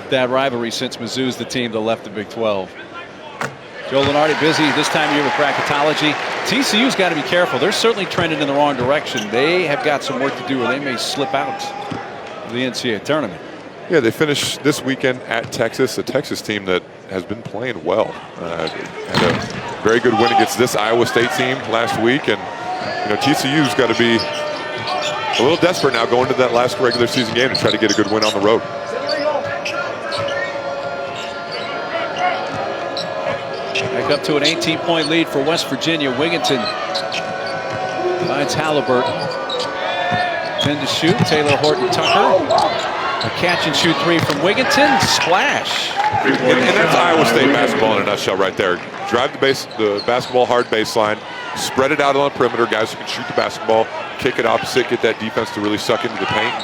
that rivalry since Mizzou's the team that left the Big 12. Joe Lunardi busy this time of year with bracketology. TCU's got to be careful. They're certainly trending in the wrong direction. They have got some work to do or they may slip out of the NCAA tournament. Yeah, they finished this weekend at Texas, a Texas team that has been playing well. Had a very good win against this Iowa State team last week. And, TCU's got to be a little desperate now going into that last regular season game to try to get a good win on the road. Back up to an 18-point lead for West Virginia. Wigginton finds Halliburton. 10 to shoot. Taylor Horton-Tucker. A catch-and-shoot three from Wigginton. Splash. And that's Iowa State basketball in a nutshell right there. Drive the basketball hard baseline. Spread it out on the perimeter. Guys who can shoot the basketball. Kick it opposite. Get that defense to really suck into the paint.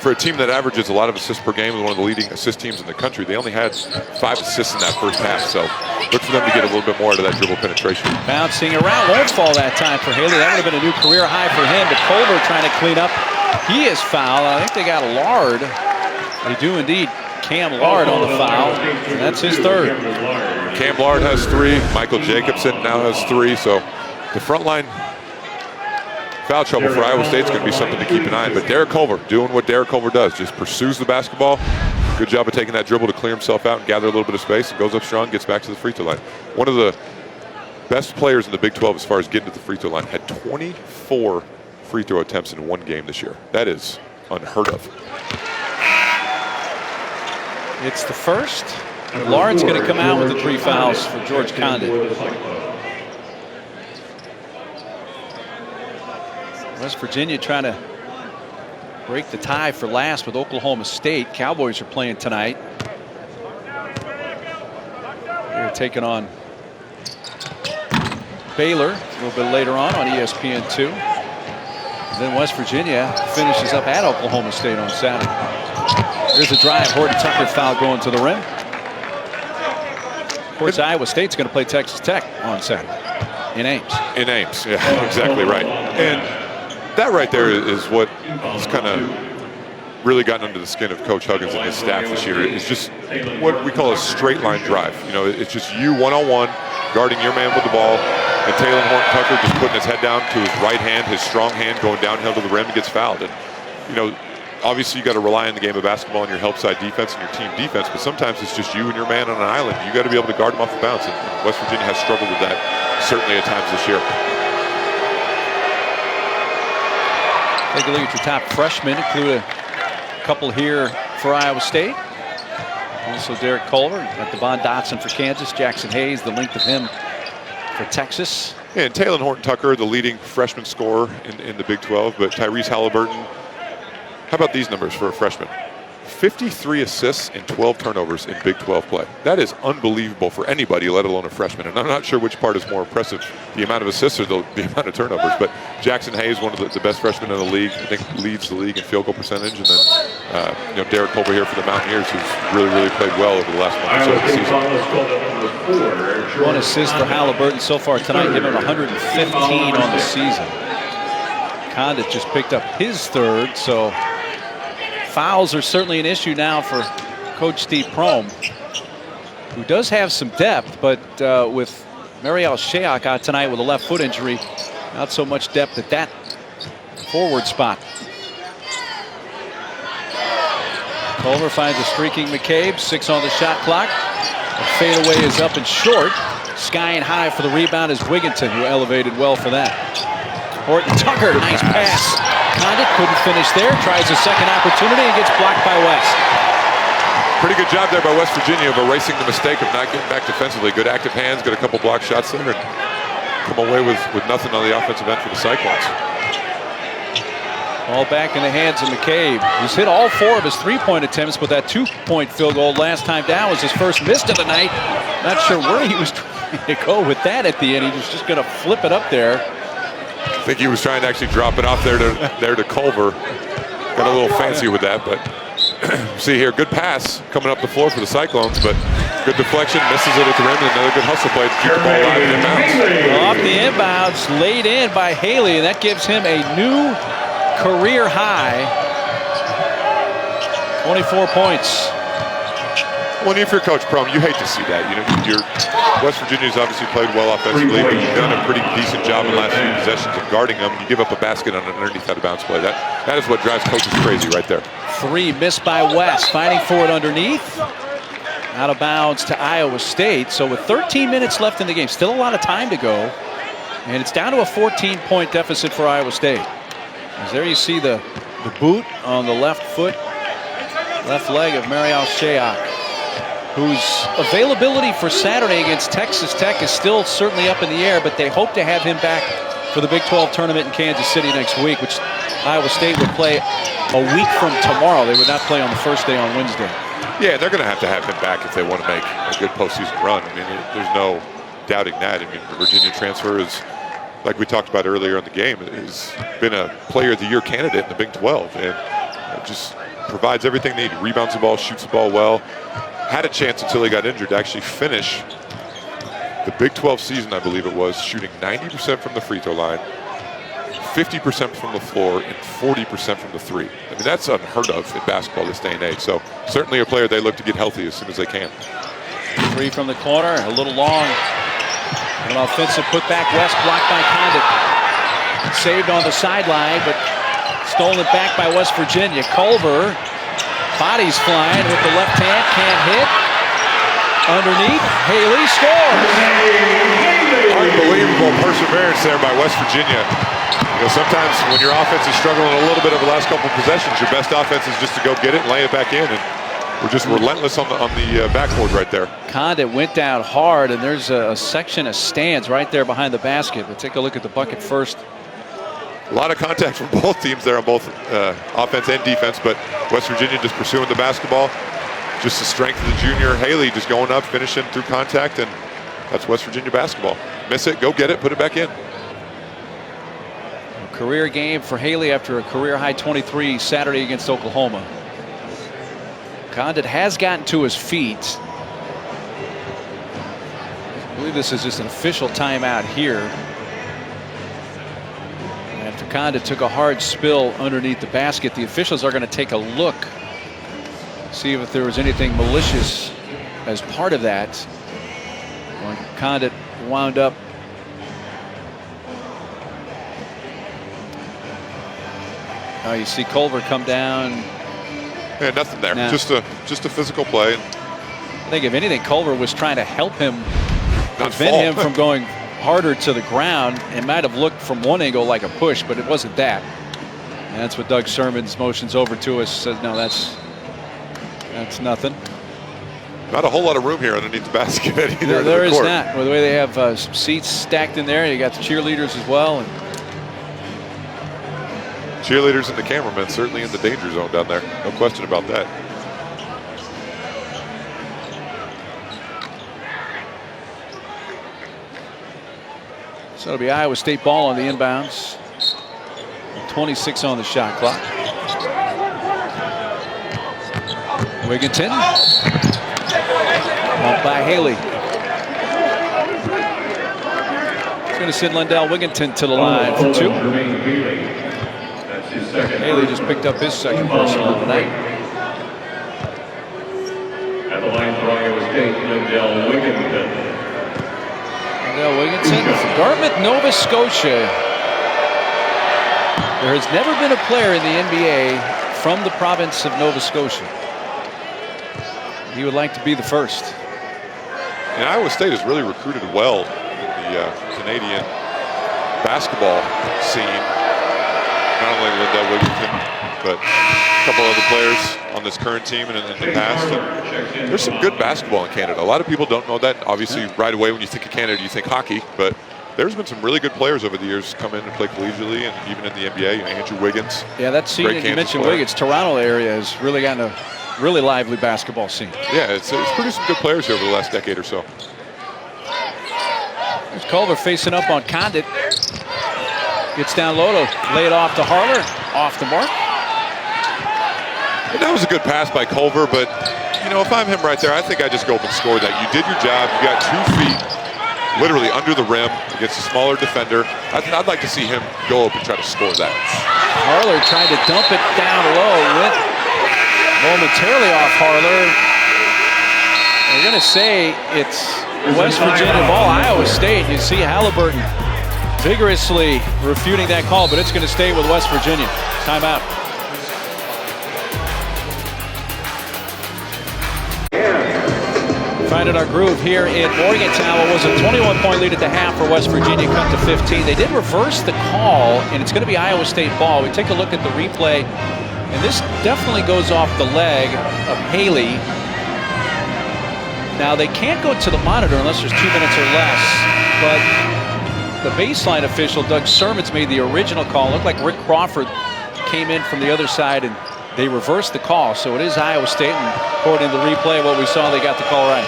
For a team that averages a lot of assists per game, one of the leading assist teams in the country, they only had 5 assists in that first half. So look for them to get a little bit more out of that dribble penetration. Bouncing around, won't fall that time for Haley. That would have been a new career high for him. But Culver trying to clean up. He is fouled. I think they got Lard. They do indeed. Cam Lard on the foul. And that's his third. Cam Lard has 3. Michael Jacobson now has 3. So the front line foul trouble for Iowa State is going to be something to keep an eye on. But Derek Culver doing what Derek Culver does, just pursues the basketball. Good job of taking that dribble to clear himself out and gather a little bit of space, and goes up strong, gets back to the free throw line. One of the best players in the Big 12 as far as getting to the free throw line. Had 24 free throw attempts in one game this year. That is unheard of. It's the first. Lard's going to come out with the 3 fouls for George Condon. West Virginia trying to break the tie for last with Oklahoma State. Cowboys are playing tonight. They're taking on Baylor a little bit later on ESPN2. Then West Virginia finishes up at Oklahoma State on Saturday. There's a drive. Horton-Tucker foul going to the rim. Of course, Iowa State's going to play Texas Tech on Saturday in Ames. In Ames, yeah, exactly right. And that right there is what has kind of really gotten under the skin of Coach Huggins and his staff this year. It's just what we call a straight line drive. It's just you one-on-one guarding your man with the ball, and Taylor Horton-Tucker just putting his head down to his right hand, his strong hand going downhill to the rim and gets fouled. And obviously you got to rely on the game of basketball and your help side defense and your team defense, but sometimes it's just you and your man on an island. You got to be able to guard him off the bounce, and West Virginia has struggled with that certainly at times this year. Take a look at your top freshmen, include a couple here for Iowa State. Also Derek Culver, got Devon Dotson for Kansas, Jackson Hayes, the length of him for Texas. Yeah, and Taylor Horton-Tucker, the leading freshman scorer in the Big 12, but Tyrese Halliburton, how about these numbers for a freshman? 53 assists and 12 turnovers in Big 12 play. That is unbelievable for anybody, let alone a freshman. And I'm not sure which part is more impressive, the amount of assists or the amount of turnovers. But Jackson Hayes, one of the best freshmen in the league, I think leads the league in field goal percentage. And then Derek Culver here for the Mountaineers, who's really played well over the last month or so of the season. 1 assist for Halliburton so far tonight, giving him 115 on the season. Condit just picked up his third, so fouls are certainly an issue now for Coach Steve Prohm, who does have some depth, but with Mariel Shayok out tonight with a left foot injury, not so much depth at that forward spot. Culver finds a streaking McCabe, 6 on the shot clock. The fadeaway is up and short. Skying high for the rebound is Wigginton, who elevated well for that. Horton-Tucker, nice pass. Condit couldn't finish there, tries a second opportunity and gets blocked by West. Pretty good job there by West Virginia of erasing the mistake of not getting back defensively. Good active hands, got a couple block shots there, and come away with nothing on the offensive end for the Cyclones. All back in the hands of McCabe. He's hit all 4 of his 3-point attempts, but that 2-point field goal last time down was his first miss of the night. Not sure where he was trying to go with that at the end. He was just going to flip it up there. I think he was trying to actually drop it off there to Culver. Got a little fancy with that, but see here, good pass coming up the floor for the Cyclones, but good deflection, misses it at the rim, and another good hustle play to keep the ball out of the inbounds. Off the inbounds, laid in by Haley, and that gives him a new career high, 24 points. Well, if you're Coach Prohm, you hate to see that. West Virginia's obviously played well offensively, but you've done a pretty decent job in the last few possessions of guarding them. You give up a basket on an underneath out of bounds play. That is what drives coaches crazy right there. 3 missed by West, fighting for it underneath. Out of bounds to Iowa State. So with 13 minutes left in the game, still a lot of time to go. And it's down to a 14-point deficit for Iowa State. As there you see the boot on the left foot, left leg of Mariel Shayok, whose availability for Saturday against Texas Tech is still certainly up in the air, but they hope to have him back for the Big 12 tournament in Kansas City next week, which Iowa State would play a week from tomorrow. They would not play on the first day on Wednesday. Yeah, they're going to have him back if they want to make a good postseason run. I mean, there's no doubting that. I mean, the Virginia transfer is, like we talked about earlier in the game, has been a Player of the Year candidate in the Big 12, and just provides everything they need. Rebounds the ball, shoots the ball well. Had a chance until he got injured to actually finish the Big 12 season, I believe it was, shooting 90% from the free throw line, 50% from the floor, and 40% from the 3. I mean, that's unheard of in basketball this day and age. So certainly a player they look to get healthy as soon as they can. 3 from the corner, a little long. An offensive putback. West blocked by Condit. Saved on the sideline, but stolen back by West Virginia. Culver, bodies flying with the left hand, can't hit. Underneath, Haley scores. Unbelievable perseverance there by West Virginia. Sometimes when your offense is struggling a little bit over the last couple of possessions, your best offense is just to go get it and lay it back in. And we're just relentless on the backboard right there. Condit went down hard, and there's a section of stands right there behind the basket. But take a look at the bucket first. A lot of contact from both teams there on both offense and defense, but West Virginia just pursuing the basketball. Just the strength of the junior Haley just going up, finishing through contact, and that's West Virginia basketball. Miss it, go get it, put it back in. A career game for Haley after a career-high 23 Saturday against Oklahoma. Condit has gotten to his feet. I believe this is just an official timeout here. After Condit took a hard spill underneath the basket, the officials are going to take a look, see if there was anything malicious as part of that. When Condit wound up you see Culver come down. Yeah, nothing there. Nah. Just a physical play. I think if anything, Culver was trying to help him, Not prevent fall. him from going harder to the ground. It might have looked from one angle like a push, but it wasn't that. And that's what Doug Sermons motions over to us. Says, no, that's nothing. Not a whole lot of room here underneath the basket either. No, there is not. Well, the way they have some seats stacked in there, you got the cheerleaders as well. And cheerleaders and the cameramen certainly in the danger zone down there. No question about that. so it'll be Iowa State ball on the inbounds. 26 on the shot clock. Wigginton. Up by Haley. Going to send Lindell Wigginton to the line for 2. Haley just picked up his second personal of the night. At the line for Iowa State, Lindell Wigginton. Lindell Wigginton from Dartmouth, Nova Scotia. There has never been a player in the NBA from the province of Nova Scotia. He would like to be the first. And Iowa State has really recruited well in the Canadian basketball scene. Not only Lindell Wigginton, but a couple other players on this current team and in the past. And there's some good basketball in Canada. A lot of people don't know that. Obviously, right away when you think of Canada, you think hockey. But there's been some really good players over the years come in and play collegiately and even in the NBA. Andrew Wiggins. Yeah, that scene that you mentioned, Wiggins, Toronto area has really gotten a really lively basketball scene. Yeah, it's produced some good players here over the last decade or so. There's Culver facing up on Condit. Gets down low to lay it off to Harler. Off the mark. And that was a good pass by Culver, but you know, if I'm him right there, I think I just go up and score that. You did your job. You got 2 feet literally under the rim against a smaller defender. I'd like to see him go up and try to score that. Harler tried to dump it down low. Went momentarily off Harler. We're going to say it's West Virginia ball, Iowa State. You see Halliburton vigorously refuting that call, but it's going to stay with West Virginia. Timeout. Finding our groove here in Morgantown. It was a 21-point lead at the half for West Virginia, cut to 15. They did reverse the call, and it's going to be Iowa State ball. We take a look at the replay, and this definitely goes off the leg of Haley. Now, they can't go to the monitor unless there's 2 minutes or less, but the baseline official, Doug Sermons, made the original call. It looked like Rick Crawford came in from the other side, and they reversed the call. So it is Iowa State, and according to the replay, what we saw, they got the call right.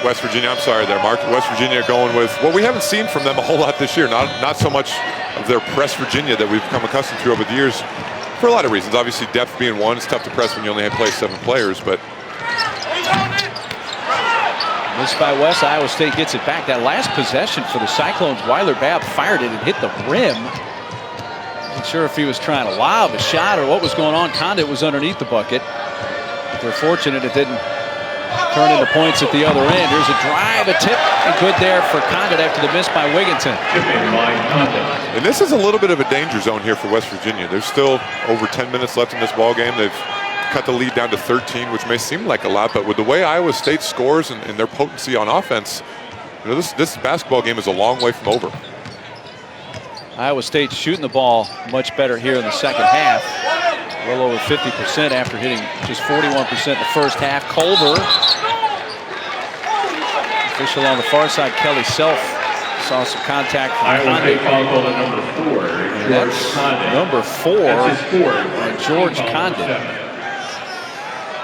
West Virginia, I'm sorry there, Mark. West Virginia going with what we haven't seen from them a whole lot this year. Not so much of their press Virginia that we've come accustomed to over the years for a lot of reasons. Obviously, depth being one. It's tough to press when you only play 7 players, but missed by West. Iowa State gets it back. That last possession for the Cyclones, Weiler Babb fired it and hit the rim. Not sure if he was trying to lob a shot or what was going on. Condit was underneath the bucket. They're fortunate it didn't turn into points at the other end. Here's a drive, a tip, and good there for Condit after the miss by Wigginton. And this is a little bit of a danger zone here for West Virginia. There's still over 10 minutes left in this ball game. They've cut the lead down to 13, which may seem like a lot, but with the way Iowa State scores and their potency on offense, you know, this basketball game is a long way from over. Iowa State shooting the ball much better here in the second half. Well over 50% after hitting just 41% in the first half. Culver. Official on the far side, Kelly Self, saw some contact from Condit. That's number 4. That's his 4th. George Condit.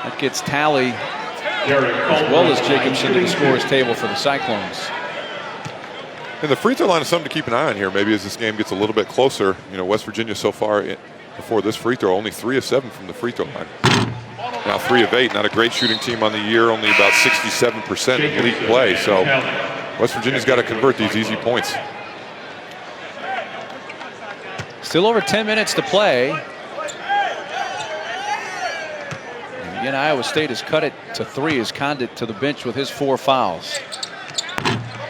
That gets Tally as well as Jacobson to the scorer's table for the Cyclones. And the free throw line is something to keep an eye on here. Maybe as this game gets a little bit closer. You know, West Virginia so far before this free throw, only 3 of 7 from the free throw line. Now 3 of 8. Not a great shooting team on the year. Only about 67% elite play. So West Virginia's got to convert these easy points. Still over 10 minutes to play. And again, Iowa State has cut it to 3 as Condit to the bench with his 4 fouls.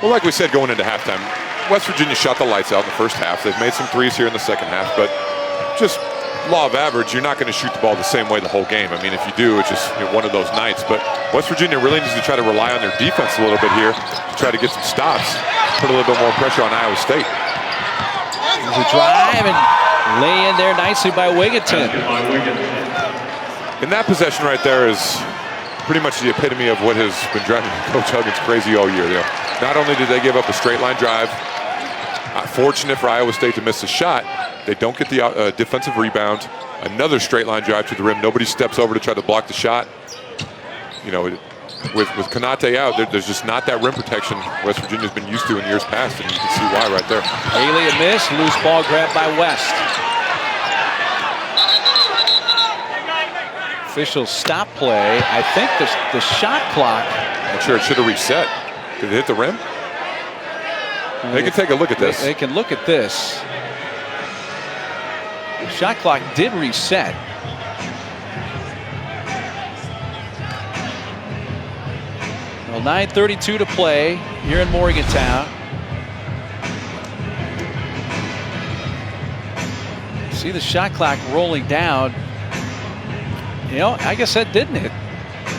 Well, like we said going into halftime, West Virginia shot the lights out in the first half. They've made some threes here in the second half, but just law of average, you're not going to shoot the ball the same way the whole game. I mean, if you do, it's just one of those nights. But West Virginia really needs to try to rely on their defense a little bit here to try to get some stops, put a little bit more pressure on Iowa State. There's a drive and lay in there nicely by Wigginton. And that possession right there is pretty much the epitome of what has been driving Coach Huggins crazy all year. Not only did they give up a straight line drive, fortunate for Iowa State to miss a shot, they don't get the defensive rebound. Another straight line drive to the rim. Nobody steps over to try to block the shot. You know, with Konate out, there's just not that rim protection West Virginia's been used to in years past, and you can see why right there. Haley a miss, loose ball grabbed by West. Officials stop play. I think the shot clock. I'm sure it should have reset. Did it hit the rim? They can take a look at this. They can look at this. The shot clock did reset. Well, 9:32 to play here in Morgantown. See the shot clock rolling down. You know, I guess that didn't hit.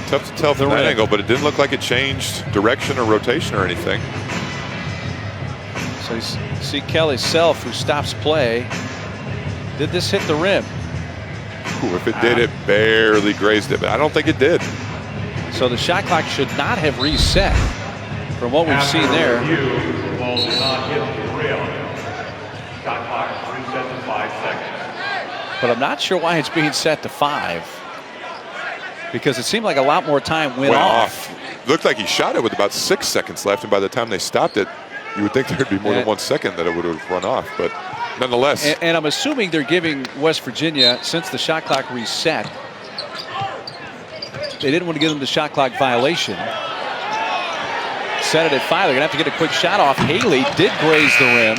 Tough to tell from that angle, but it didn't look like it changed direction or rotation or anything. So you see Kelly Self, who stops play. Did this hit the rim? Ooh, if it did, it barely grazed it, but I don't think it did. So the shot clock should not have reset from what we've seen there. The ball did not hit the rim. Shot clock reset to 5 seconds. But I'm not sure why it's being set to 5. Because it seemed like a lot more time went off. Looked like he shot it with about 6 seconds left, and by the time they stopped it, you would think there'd be more than 1 second that it would have run off. But nonetheless. And I'm assuming they're giving West Virginia, since the shot clock reset, they didn't want to give them the shot clock violation. Set it at 5. They're going to have to get a quick shot off. Haley did graze the rim.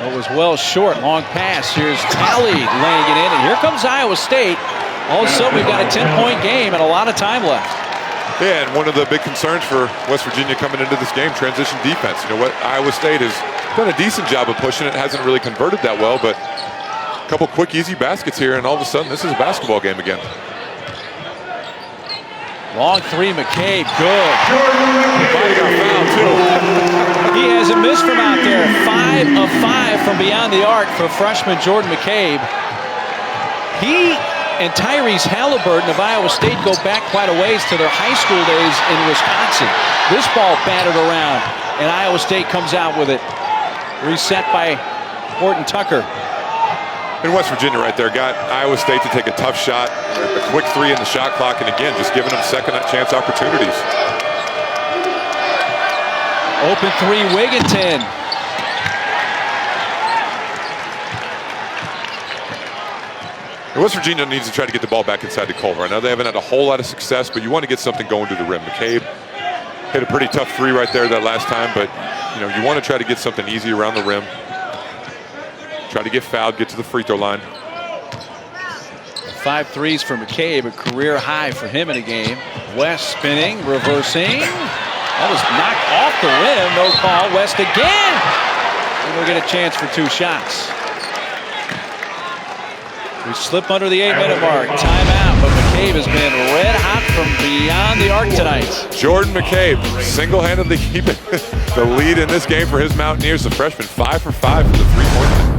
It was well short. Long pass. Here's Talley laying it in. And here comes Iowa State. All of a sudden, we've got a 10-point game and a lot of time left. Yeah, and one of the big concerns for West Virginia coming into this game, transition defense. You know what? Iowa State has done a decent job of pushing it. Hasn't really converted that well, but a couple quick, easy baskets here, and all of a sudden, this is a basketball game again. Long three, McCabe, good. He got fouled too. He hasn't missed from out there. 5 of 5 from beyond the arc for freshman Jordan McCabe. He and Tyrese Halliburton of Iowa State go back quite a ways to their high school days in Wisconsin. This ball batted around, and Iowa State comes out with it. Reset by Horton Tucker. And West Virginia right there got Iowa State to take a tough shot, a quick 3 in the shot clock, and again, just giving them second chance opportunities. Open 3, Wigginton. And West Virginia needs to try to get the ball back inside the Culver. I know they haven't had a whole lot of success, but you want to get something going to the rim. McCabe hit a pretty tough 3 right there that last time, but you know, you want to try to get something easy around the rim. Try to get fouled, get to the free throw line. 5 threes for McCabe, a career high for him in a game. West spinning, reversing. That was knocked off the rim. No call. West again. And we'll get a chance for 2 shots. We slip under the 8-minute mark. Timeout, but McCabe has been red hot from beyond the arc tonight. Jordan McCabe single-handedly keeping the lead in this game for his Mountaineers. The freshman 5 for 5 from the 3-point line.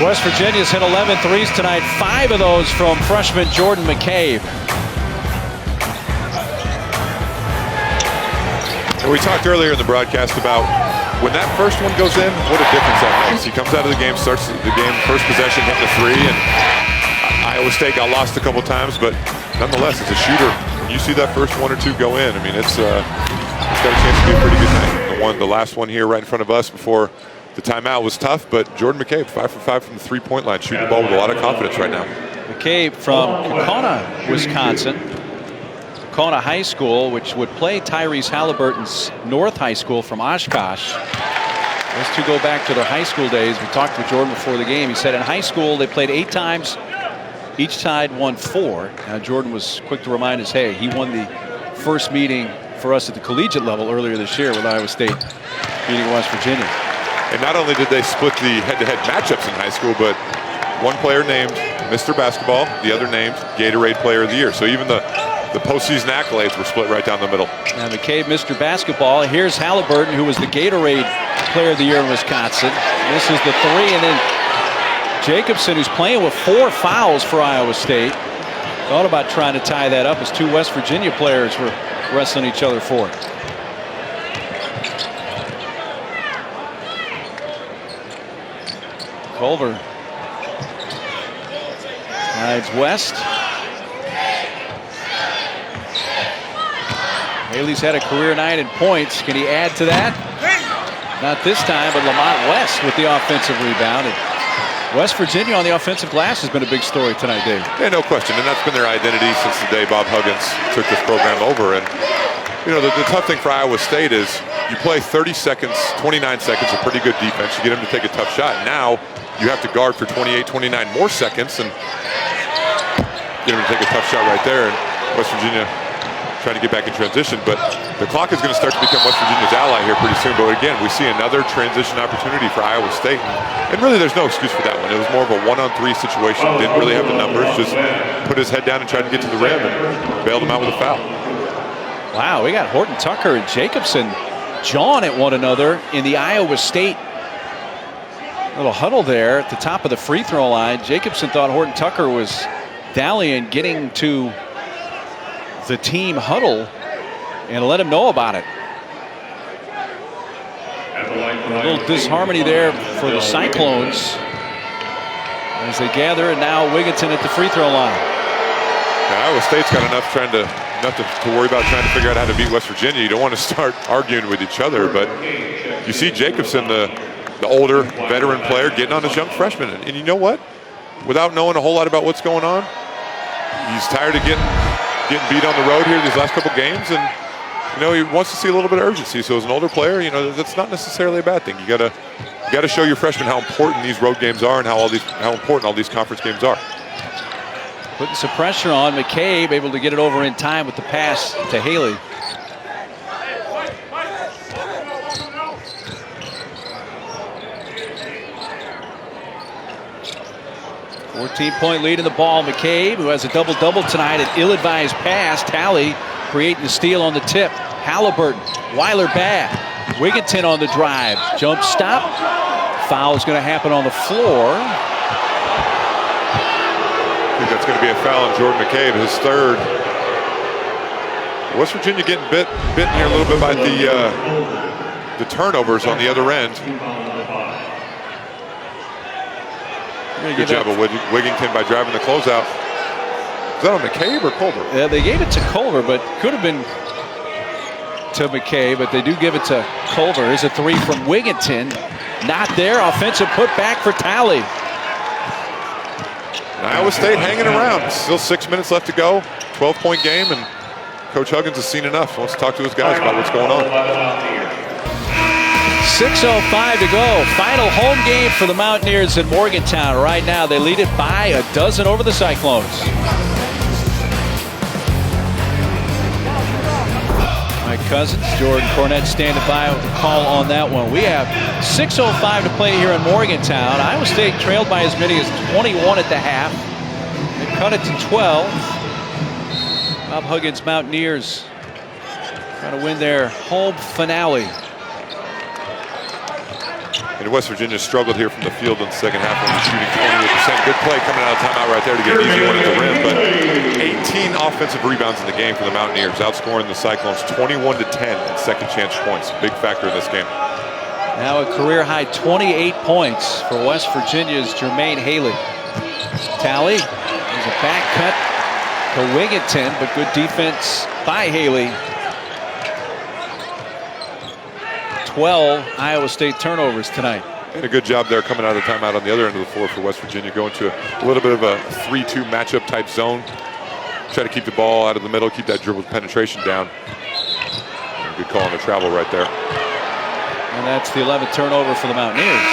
West Virginia's hit 11 threes tonight. 5 of those from freshman Jordan McCabe. And we talked earlier in the broadcast about when that first one goes in, what a difference that makes. He comes out of the game, starts the game, first possession, hitting a 3, and Iowa State got lost a couple times, but nonetheless, as a shooter, when you see that first 1 or 2 go in, I mean, it's got a chance to be a pretty good night. The last one here right in front of us before the timeout was tough, but Jordan McCabe, 5 for 5 from the 3-point line, shooting the ball with a lot of confidence right now. McCabe from Kokona, Wisconsin. Kokona High School, which would play Tyrese Halliburton's North High School from Oshkosh. Those 2 go back to their high school days. We talked with Jordan before the game. He said in high school they played 8 times. Each side won 4. Now Jordan was quick to remind us, hey, he won the first meeting for us at the collegiate level earlier this year with Iowa State beating West Virginia. And not only did they split the head-to-head matchups in high school, but one player named Mr. Basketball, the other named Gatorade Player of the Year. So even the the postseason accolades were split right down the middle. Now McCabe, Mr. Basketball. Here's Halliburton, who was the Gatorade Player of the Year in Wisconsin. This is the three, and then Jacobson, who's playing with 4 fouls for Iowa State. Thought about trying to tie that up as 2 West Virginia players were wrestling each other for it. Culver rides west. Haley's had a career night in points. Can he add to that? Not this time, but Lamont West with the offensive rebound. And West Virginia on the offensive glass has been a big story tonight, Dave. Yeah, no question. And that's been their identity since the day Bob Huggins took this program over. And, you know, the tough thing for Iowa State is you play 30 seconds, 29 seconds, a pretty good defense. You get them to take a tough shot. Now you have to guard for 28, 29 more seconds and get them to take a tough shot right there. And West Virginia trying to get back in transition. But the clock is going to start to become West Virginia's ally here pretty soon. But again, we see another transition opportunity for Iowa State. And really, there's no excuse for that one. It was more of a 1-on-3 situation. Didn't really have the numbers. Just put his head down and tried to get to the rim and bailed him out with a foul. Wow, we got Horton Tucker and Jacobson jawing at one another in the Iowa State little huddle there at the top of the free throw line. Jacobson thought Horton Tucker was dallying, getting to the team huddle and let him know about it. A little disharmony there for the Cyclones as they gather, and now Wigginton at the free throw line. Now, Iowa State's got enough to worry about trying to figure out how to beat West Virginia. You don't want to start arguing with each other, but you see Jacobson, the older veteran player, getting on his young freshman. And you know what? Without knowing a whole lot about what's going on, he's tired of getting beat on the road here these last couple games, and you know he wants to see a little bit of urgency. So as an older player, you know that's not necessarily a bad thing. You gotta show your freshmen how important these road games are and how important all these conference games are. Putting some pressure on McCabe, able to get it over in time with the pass to Haley. Fourteen-point lead in the ball. McCabe, who has a double-double tonight, an ill-advised pass. Talley creating the steal on the tip. Halliburton, Weiler back. Wigginton on the drive. Jump stop. Foul is going to happen on the floor. I think that's going to be a foul on Jordan McCabe, his third. West Virginia getting bitten here a little bit by the turnovers on the other end. Good job of Wigginton by driving the closeout. Is that on McCabe or Culver? Yeah, they gave it to Culver, but could have been to McCabe, but they do give it to Culver. Here's a three from Wigginton. Not there. Offensive putback for Talley. Iowa State hanging around. Still 6 minutes left to go. 12-point game, and Coach Huggins has seen enough. He wants to talk to his guys about what's going on. 6:05 to go. Final home game for the Mountaineers in Morgantown. Right now, they lead it by a dozen over the Cyclones. Mike Cousins, Jordan Cornette standing by with the call on that one. We have 6:05 to play here in Morgantown. Iowa State trailed by as many as 21 at the half. They cut it to 12. Bob Huggins Mountaineers trying to win their home finale. And West Virginia struggled here from the field in the second half when shooting 28%. Good play coming out of timeout right there to get an easy one at the rim. But 18 offensive rebounds in the game for the Mountaineers, outscoring the Cyclones 21-10 in second chance points. Big factor in this game. Now a career high 28 points for West Virginia's Jermaine Haley. Talley, there's a back cut to Wigginton, but good defense by Haley. 12 Iowa State turnovers tonight. And a good job there coming out of the timeout on the other end of the floor for West Virginia, going to a little bit of a 3-2 matchup type zone. Try to keep the ball out of the middle, keep that dribble penetration down. And good call on the travel right there. And that's the 11th turnover for the Mountaineers.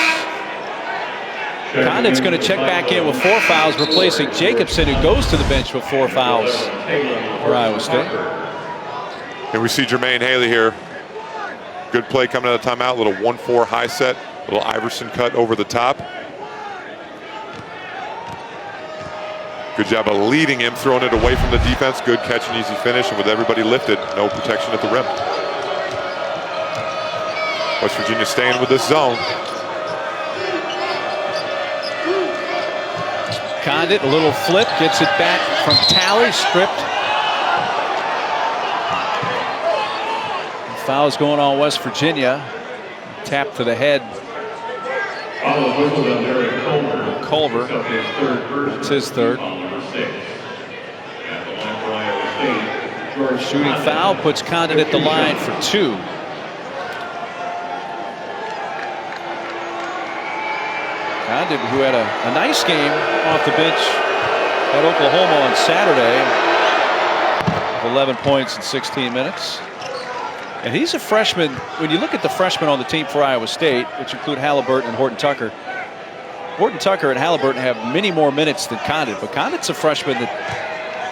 Condit's going to check back in with 4 fouls, replacing Jacobson, who goes to the bench with 4 fouls for Iowa State. And we see Jermaine Haley here. Good play coming out of the timeout. Little 1-4 high set. Little Iverson cut over the top. Good job of leading him, throwing it away from the defense. Good catch and easy finish, and with everybody lifted, no protection at the rim. West Virginia staying with this zone. Condit, a little flip, gets it back from Talley, stripped. Foul's going on West Virginia. Tap to the head. Culver. It's his third. Shooting foul puts Condit at the line for 2. Condit, who had a nice game off the bench at Oklahoma on Saturday. 11 points in 16 minutes. And he's a freshman. When you look at the freshmen on the team for Iowa State, which include Halliburton and Horton Tucker, and Halliburton have many more minutes than Condit. But Condit's a freshman that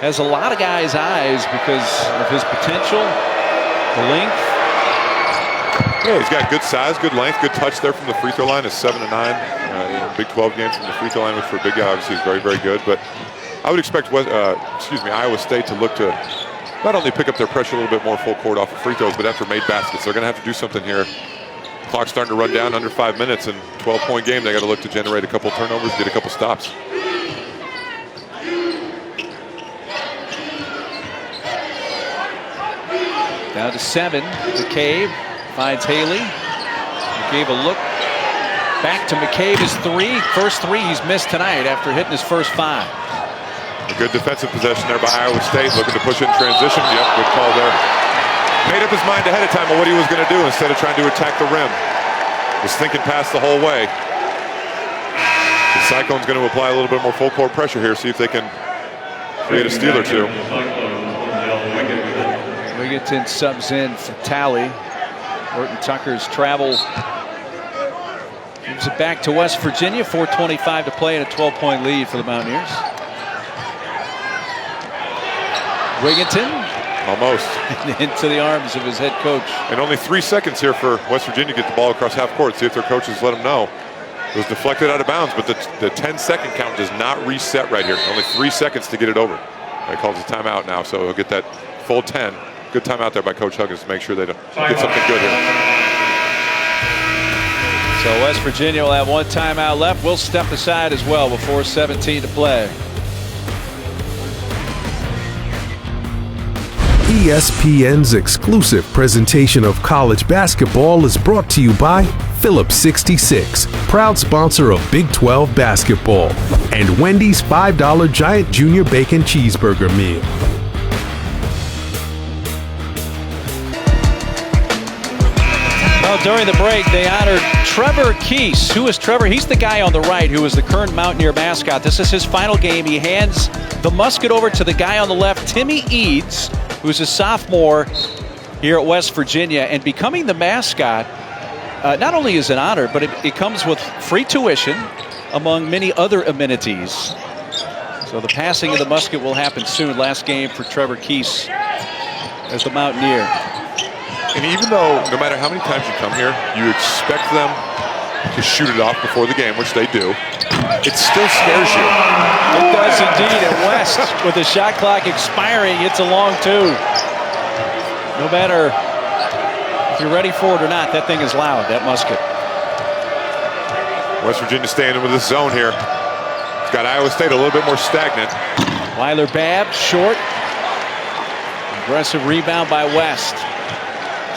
has a lot of guys' eyes because of his potential, the length. Yeah, he's got good size, good length, good touch there from the free throw line. Is 7 of 9 in Big 12 games from the free throw line, which for a big guy obviously is very, very good. But I would expect Iowa State to look to not only pick up their pressure a little bit more full court off of free throws, but after made baskets. They're going to have to do something here. Clock's starting to run down, under 5 minutes, and 12-point game. They got to look to generate a couple turnovers, get a couple stops. Down to 7. McCabe finds Haley. McCabe a look. Back to McCabe, his 3. First 3 he's missed tonight after hitting his first 5. A good defensive possession there by Iowa State, looking to push it in transition. Yep, good call there. Made up his mind ahead of time on what he was going to do instead of trying to attack the rim. Was thinking past the whole way. The Cyclone's going to apply a little bit more full court pressure here, see if they can create a steal or two. Wigginton subs in for Talley. Horton Tucker's travel gives it back to West Virginia. 4:25 to play and a 12-point lead for the Mountaineers. Wigginton almost into the arms of his head coach. And only 3 seconds here for West Virginia to get the ball across half court. See if their coaches let them know. It was deflected out of bounds, but the 10-second count does not reset right here. Only 3 seconds to get it over. They calls a timeout now, so he'll get that full 10. Good timeout there by Coach Huggins to make sure they don't get something good here. So West Virginia will have 1 timeout left. We'll step aside as well before 17 to play. ESPN's exclusive presentation of college basketball is brought to you by Phillips 66, proud sponsor of Big 12 basketball, and Wendy's $5 Giant Junior Bacon Cheeseburger Meal. Well, during the break, they honored Trevor Keese. Who is Trevor? He's the guy on the right who is the current Mountaineer mascot. This is his final game. He hands the musket over to the guy on the left, Timmy Eads, who's a sophomore here at West Virginia, and becoming the mascot not only is an honor, but it comes with free tuition among many other amenities. So the passing of the musket will happen soon. Last game for Trevor Keese as the Mountaineer. And even though no matter how many times you come here, you expect them to shoot it off before the game, which they do, it still scares you. It does indeed. At West, with the shot clock expiring, it's a long 2. No matter if you're ready for it or not, that thing is loud, that musket. West Virginia staying with this zone here. It's got Iowa State a little bit more stagnant. Weiler Babb, short. Aggressive rebound by West.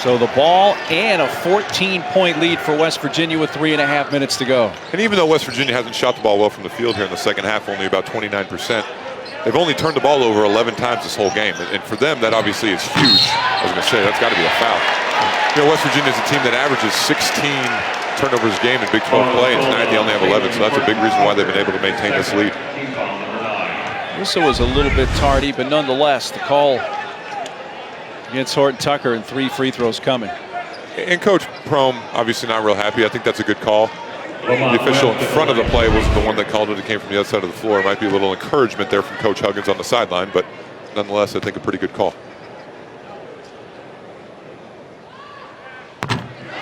So the ball and a 14-point lead for West Virginia with 3.5 minutes to go. And even though West Virginia hasn't shot the ball well from the field here in the second half, only about 29%, they've only turned the ball over 11 times this whole game. And for them, that obviously is huge. I was going to say, that's got to be a foul. You know, West Virginia is a team that averages 16 turnovers a game in Big 12 play, and tonight they only have 11. So that's a big reason why they've been able to maintain this lead. This was a little bit tardy, but nonetheless, the call against Horton Tucker and 3 free throws coming. And Coach Prohm obviously not real happy. I think that's a good call. The official in front of the play was the one that called it. It came from the other side of the floor. It might be a little encouragement there from Coach Huggins on the sideline, but nonetheless, I think a pretty good call.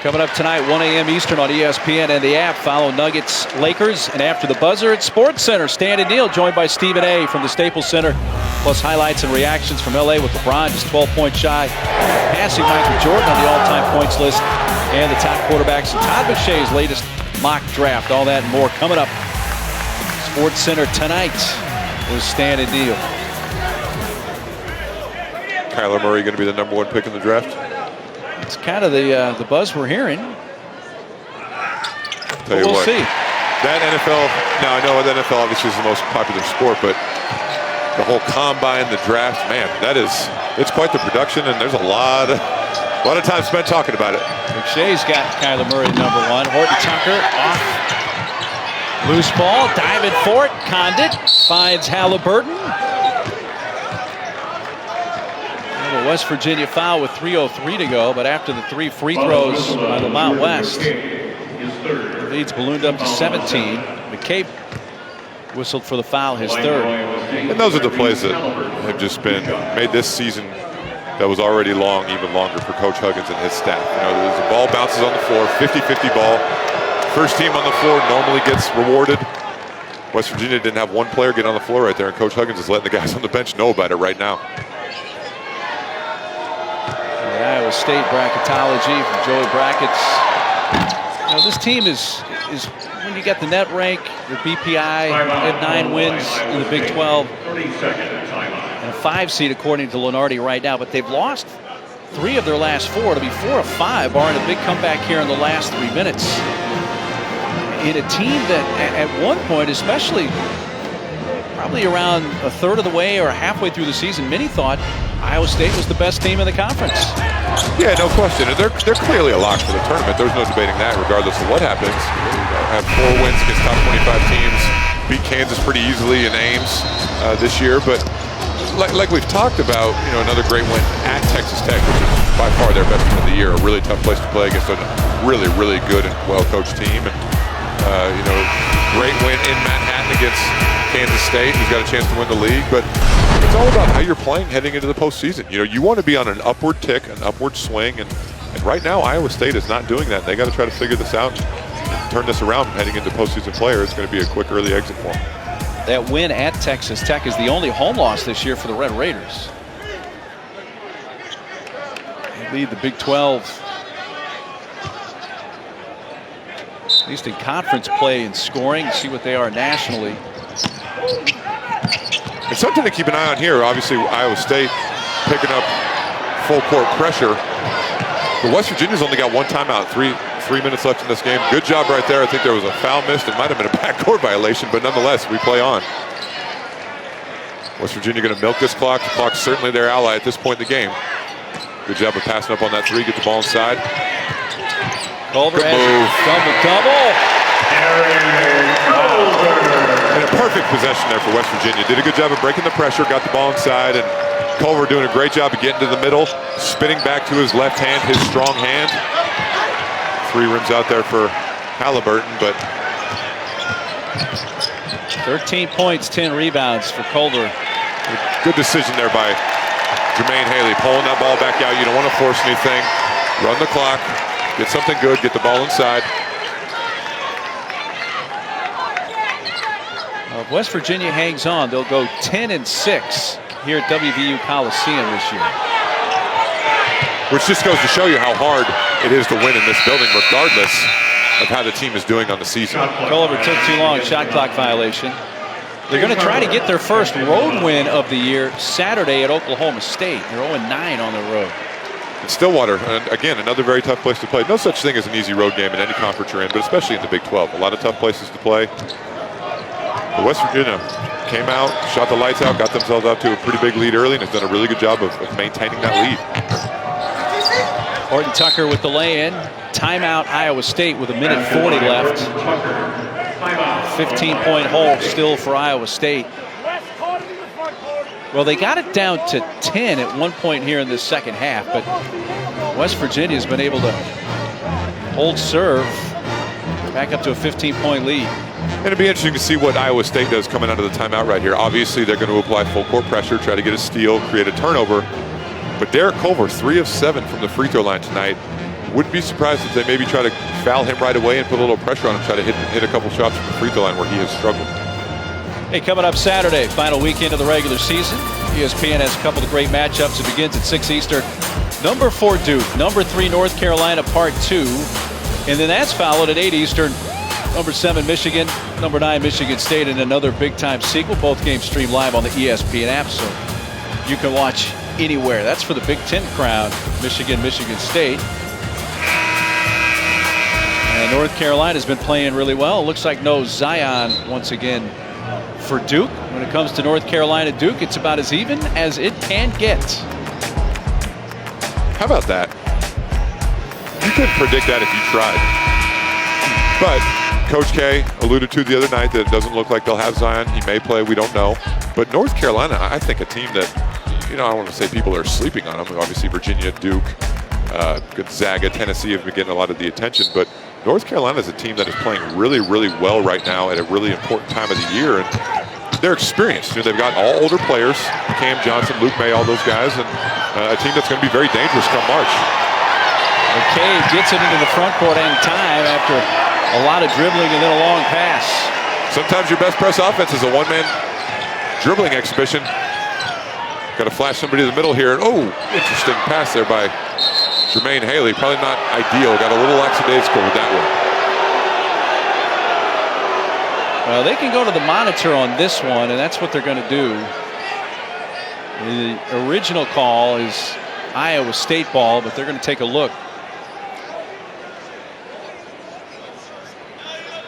Coming up tonight, 1 a.m. Eastern on ESPN and the app. Follow Nuggets, Lakers, and after the buzzer at Sports Center. Stan and Neal joined by Stephen A. from the Staples Center. Plus highlights and reactions from L.A. with LeBron just 12 points shy. Passing Michael Jordan on the all-time points list. And the top quarterbacks. Todd McShay's latest mock draft. All that and more coming up. Sports Center tonight with Stan and Neal. Kyler Murray going to be the #1 pick in the draft? It's kind of the buzz we're hearing. Tell you we'll what, see. That NFL, now I know the NFL obviously is the most popular sport, but the whole combine, the draft, man, it's quite the production, and there's a lot of time spent talking about it. McShay's got Kyler Murray #1. Horton Tucker off. Loose ball, diving for it. Condit finds Halliburton. West Virginia foul with 3:03 to go, but after the 3 free throws by the Mount West, the lead's ballooned up to 17. McCabe whistled for the foul, his third. And those are the plays that have just been made this season that was already long, even longer for Coach Huggins and his staff. You know, the ball bounces on the floor, 50-50 ball. First team on the floor normally gets rewarded. West Virginia didn't have one player get on the floor right there, and Coach Huggins is letting the guys on the bench know about it right now. Iowa State bracketology from Joey Brackets. You know, this team is when you get the net rank, the BPI, they have 9 wins in the Big 12, and a 5 seed according to Lenardi right now. But they've lost 3 of their last 4. It'll be 4 of 5, barring a big comeback here in the last 3 minutes. In a team that, at one point, especially probably around a third of the way or halfway through the season, many thought Iowa State was the best team in the conference. Yeah, no question. And they're clearly a lock for the tournament. There's no debating that, regardless of what happens. Have 4 wins against top 25 teams. Beat Kansas pretty easily in Ames this year. But like we've talked about, you know, another great win at Texas Tech, which is by far their best win of the year. A really tough place to play against a really, really good and well-coached team. And you know, great win in Manhattan against Kansas State, who's got a chance to win the league. But it's all about how you're playing heading into the postseason. You know, you want to be on an upward tick, an upward swing, and right now Iowa State is not doing that. They got to try to figure this out and turn this around heading into postseason play, or it's going to be a quick early exit for them. That win at Texas Tech is the only home loss this year for the Red Raiders. They lead the Big 12, at least in conference play and scoring. See what they are nationally. It's something to keep an eye on here. Obviously, Iowa State picking up full court pressure. But West Virginia's only got 1 timeout, 3 minutes left in this game. Good job right there. I think there was a foul missed. It might have been a backcourt violation, but nonetheless, we play on. West Virginia going to milk this clock. The clock's certainly their ally at this point in the game. Good job of passing up on that 3, get the ball inside. Culver has double. And a perfect possession there for West Virginia. Did a good job of breaking the pressure, got the ball inside, and Culver doing a great job of getting to the middle, spinning back to his left hand, his strong hand. 3 rims out there for Halliburton, but 13 points, 10 rebounds for Culver. Good decision there by Jermaine Haley, pulling that ball back out. You don't want to force anything. Run the clock, get something good, get the ball inside. If West Virginia hangs on, they'll go 10-6 here at WVU Coliseum this year. Which just goes to show you how hard it is to win in this building, regardless of how the team is doing on the season. Culver took too long, shot clock violation. They're going to try to get their first road win of the year Saturday at Oklahoma State. They're 0-9 on the road. In Stillwater, and again, another very tough place to play. No such thing as an easy road game in any conference you're in, but especially in the Big 12. A lot of tough places to play. But West Virginia came out, shot the lights out, got themselves out to a pretty big lead early, and has done a really good job of maintaining that lead. Horton Tucker with the lay-in. Timeout Iowa State with 1:40 left. 15-point hole still for Iowa State. Well, they got it down to 10 at one point here in this second half, but West Virginia's been able to hold serve back up to a 15-point lead. And it'll be interesting to see what Iowa State does coming out of the timeout right here. Obviously, they're going to apply full court pressure, try to get a steal, create a turnover. But Derek Culver, 3 of 7 from the free throw line tonight. Wouldn't be surprised if they maybe try to foul him right away and put a little pressure on him, try to hit a couple shots from the free throw line where he has struggled. Hey, coming up Saturday, final weekend of the regular season. ESPN has a couple of great matchups. It begins at 6 Eastern. Number 4 Duke, number 3 North Carolina, part 2. And then that's followed at 8 Eastern. Number 7 Michigan, number 9 Michigan State in another big-time sequel. Both games streamed live on the ESPN app, so you can watch anywhere. That's for the Big Ten crown, Michigan, Michigan State. And North Carolina's been playing really well. It looks like no Zion once again for Duke. When it comes to North Carolina Duke, it's about as even as it can get. How about that? You couldn't predict that if you tried. But Coach K alluded to the other night that it doesn't look like they'll have Zion. He may play, we don't know. But North Carolina, I think a team that, I don't want to say people are sleeping on them. Obviously Virginia, Duke, Gonzaga, Tennessee have been getting a lot of the attention. But North Carolina is a team that is playing really, really well right now at a really important time of the year. And they're experienced. They've got all older players, Cam Johnson, Luke May, all those guys, and a team that's going to be very dangerous come March. McCabe gets it into the front court in time after a lot of dribbling and then a long pass. Sometimes your best press offense is a one-man dribbling exhibition. Got to flash somebody to the middle here. Oh, interesting pass there by Jermaine Haley. Probably not ideal. Got a little lackadaisical with that one. Well, they can go to the monitor on this one, and that's what they're going to do. The original call is Iowa State ball, but they're going to take a look.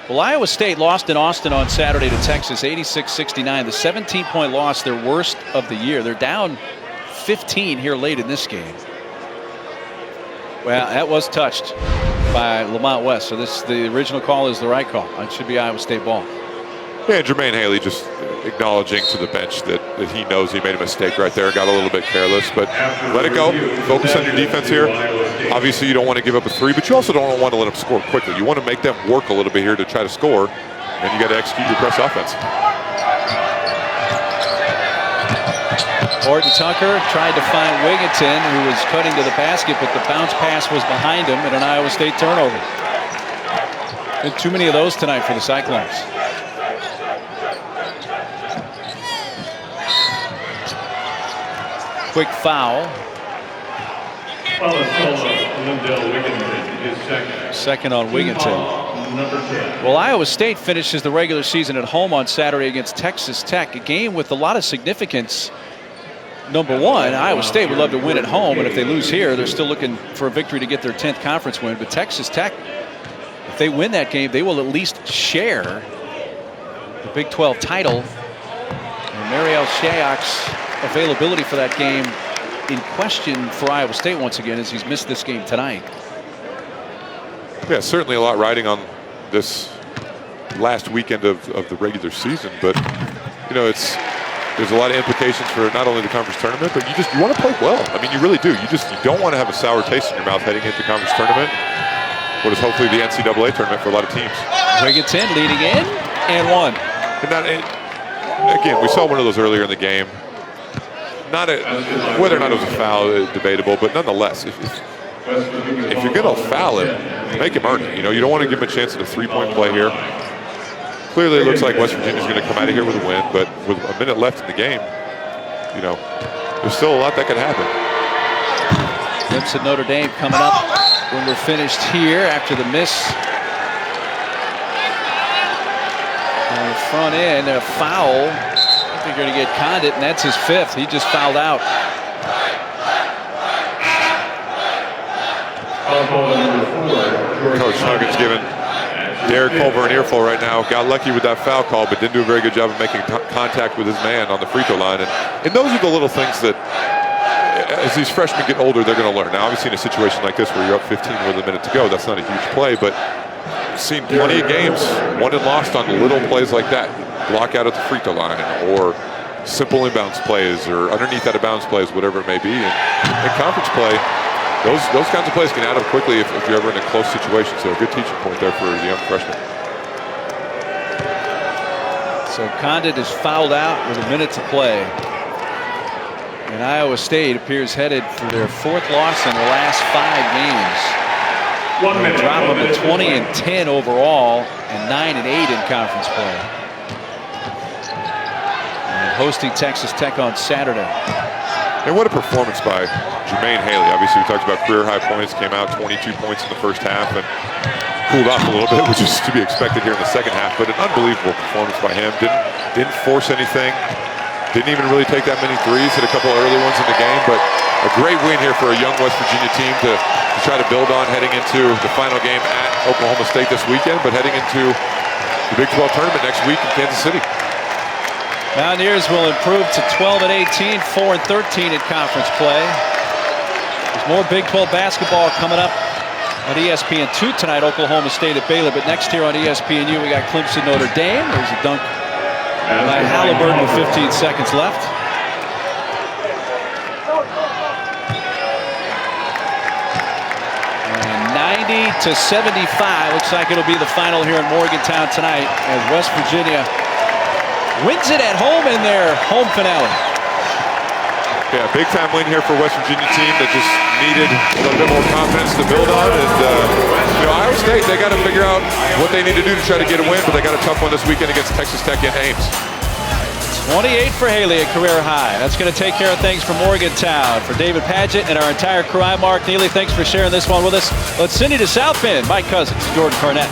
Well, Iowa State lost in Austin on Saturday to Texas, 86-69. The 17-point loss, their worst of the year. They're down 15 here late in this game. Well, that was touched by Lamont West. So the original call is the right call. It should be Iowa State ball. Yeah, Jermaine Haley just acknowledging to the bench that he knows he made a mistake right there. Got a little bit careless, but let it go. Focus on your defense here. Obviously, you don't want to give up a 3, but you also don't want to let them score quickly. You want to make them work a little bit here to try to score, and you got to execute your press offense. Horton Tucker tried to find Wigginton, who was cutting to the basket, but the bounce pass was behind him and an Iowa State turnover. Been too many of those tonight for the Cyclones. Quick foul. Second on Wigginton. Well, Iowa State finishes the regular season at home on Saturday against Texas Tech, a game with a lot of significance. Number one, Iowa State would love to win at home, and if they lose here, they're still looking for a victory to get their 10th conference win. But Texas Tech, if they win that game, they will at least share the Big 12 title. And Mariel Shayok's availability for that game in question for Iowa State once again, as he's missed this game tonight. Yeah, certainly a lot riding on this last weekend of the regular season, but there's a lot of implications for not only the conference tournament, but you want to play well. I mean, you really do. You don't want to have a sour taste in your mouth heading into the conference tournament. What is hopefully the NCAA tournament for a lot of teams. Wigginton leading in and one. Again, we saw one of those earlier in the game. Whether or not it was a foul is debatable, but nonetheless, if you're going to foul him, make him earn it. You don't want to give him a chance at a 3-point play here. Clearly, it looks like West Virginia's going to come out of here with a win, but with a minute left in the game, there's still a lot that could happen. Clemson Notre Dame coming up when we're finished here after the miss. On the front end, a foul. I think you're going to get Condit, and that's his 5th. He just fouled out. Coach Huggins giving Derek Culver an earful right now. Got lucky with that foul call, but didn't do a very good job of making contact with his man on the free throw line. And those are the little things that, as these freshmen get older, they're going to learn. Now, obviously, in a situation like this where you're up 15 with a minute to go, that's not a huge play, but I've seen plenty of games won and lost on little plays like that. Block out at the free throw line, or simple inbounds plays, or underneath out of bounds plays, whatever it may be. And in conference play, those kinds of plays can add up quickly if you're ever in a close situation. So a good teaching point there for the young freshman. So Condit is fouled out with a minute to play. And Iowa State appears headed for their 4th loss in the last 5 games. 1 minute. Drop them to 20-10 overall and 9-8 in conference play. And hosting Texas Tech on Saturday. And what a performance by Jermaine Haley. Obviously, we talked about career high points. Came out 22 points in the first half and cooled off a little bit, which is to be expected here in the second half. But an unbelievable performance by him. Didn't force anything. Didn't even really take that many threes. Hit a couple of early ones in the game, but a great win here for a young West Virginia team to try to build on heading into the final game at Oklahoma State this weekend, but heading into the Big 12 tournament next week in Kansas City. Mountaineers will improve to 12-18, 4-13 in conference play. There's more Big 12 basketball coming up on ESPN2 tonight, Oklahoma State at Baylor. But next here on ESPNU, we got Clemson Notre Dame. There's a dunk by Halliburton with 15 seconds left. And 90-75. Looks like it'll be the final here in Morgantown tonight as West Virginia wins it at home in their home finale. Yeah, big time win here for West Virginia team that just needed a little bit more confidence to build on. And Iowa State, they got to figure out what they need to do to try to get a win, but they got a tough one this weekend against Texas Tech in Ames. 28 for Haley, a career high. That's going to take care of things for Morgantown. For David Padgett and our entire crew, I'm Mark Neely. Thanks for sharing this one with us. Let's send you to South Bend. Mike Cousins, Jordan Carnett.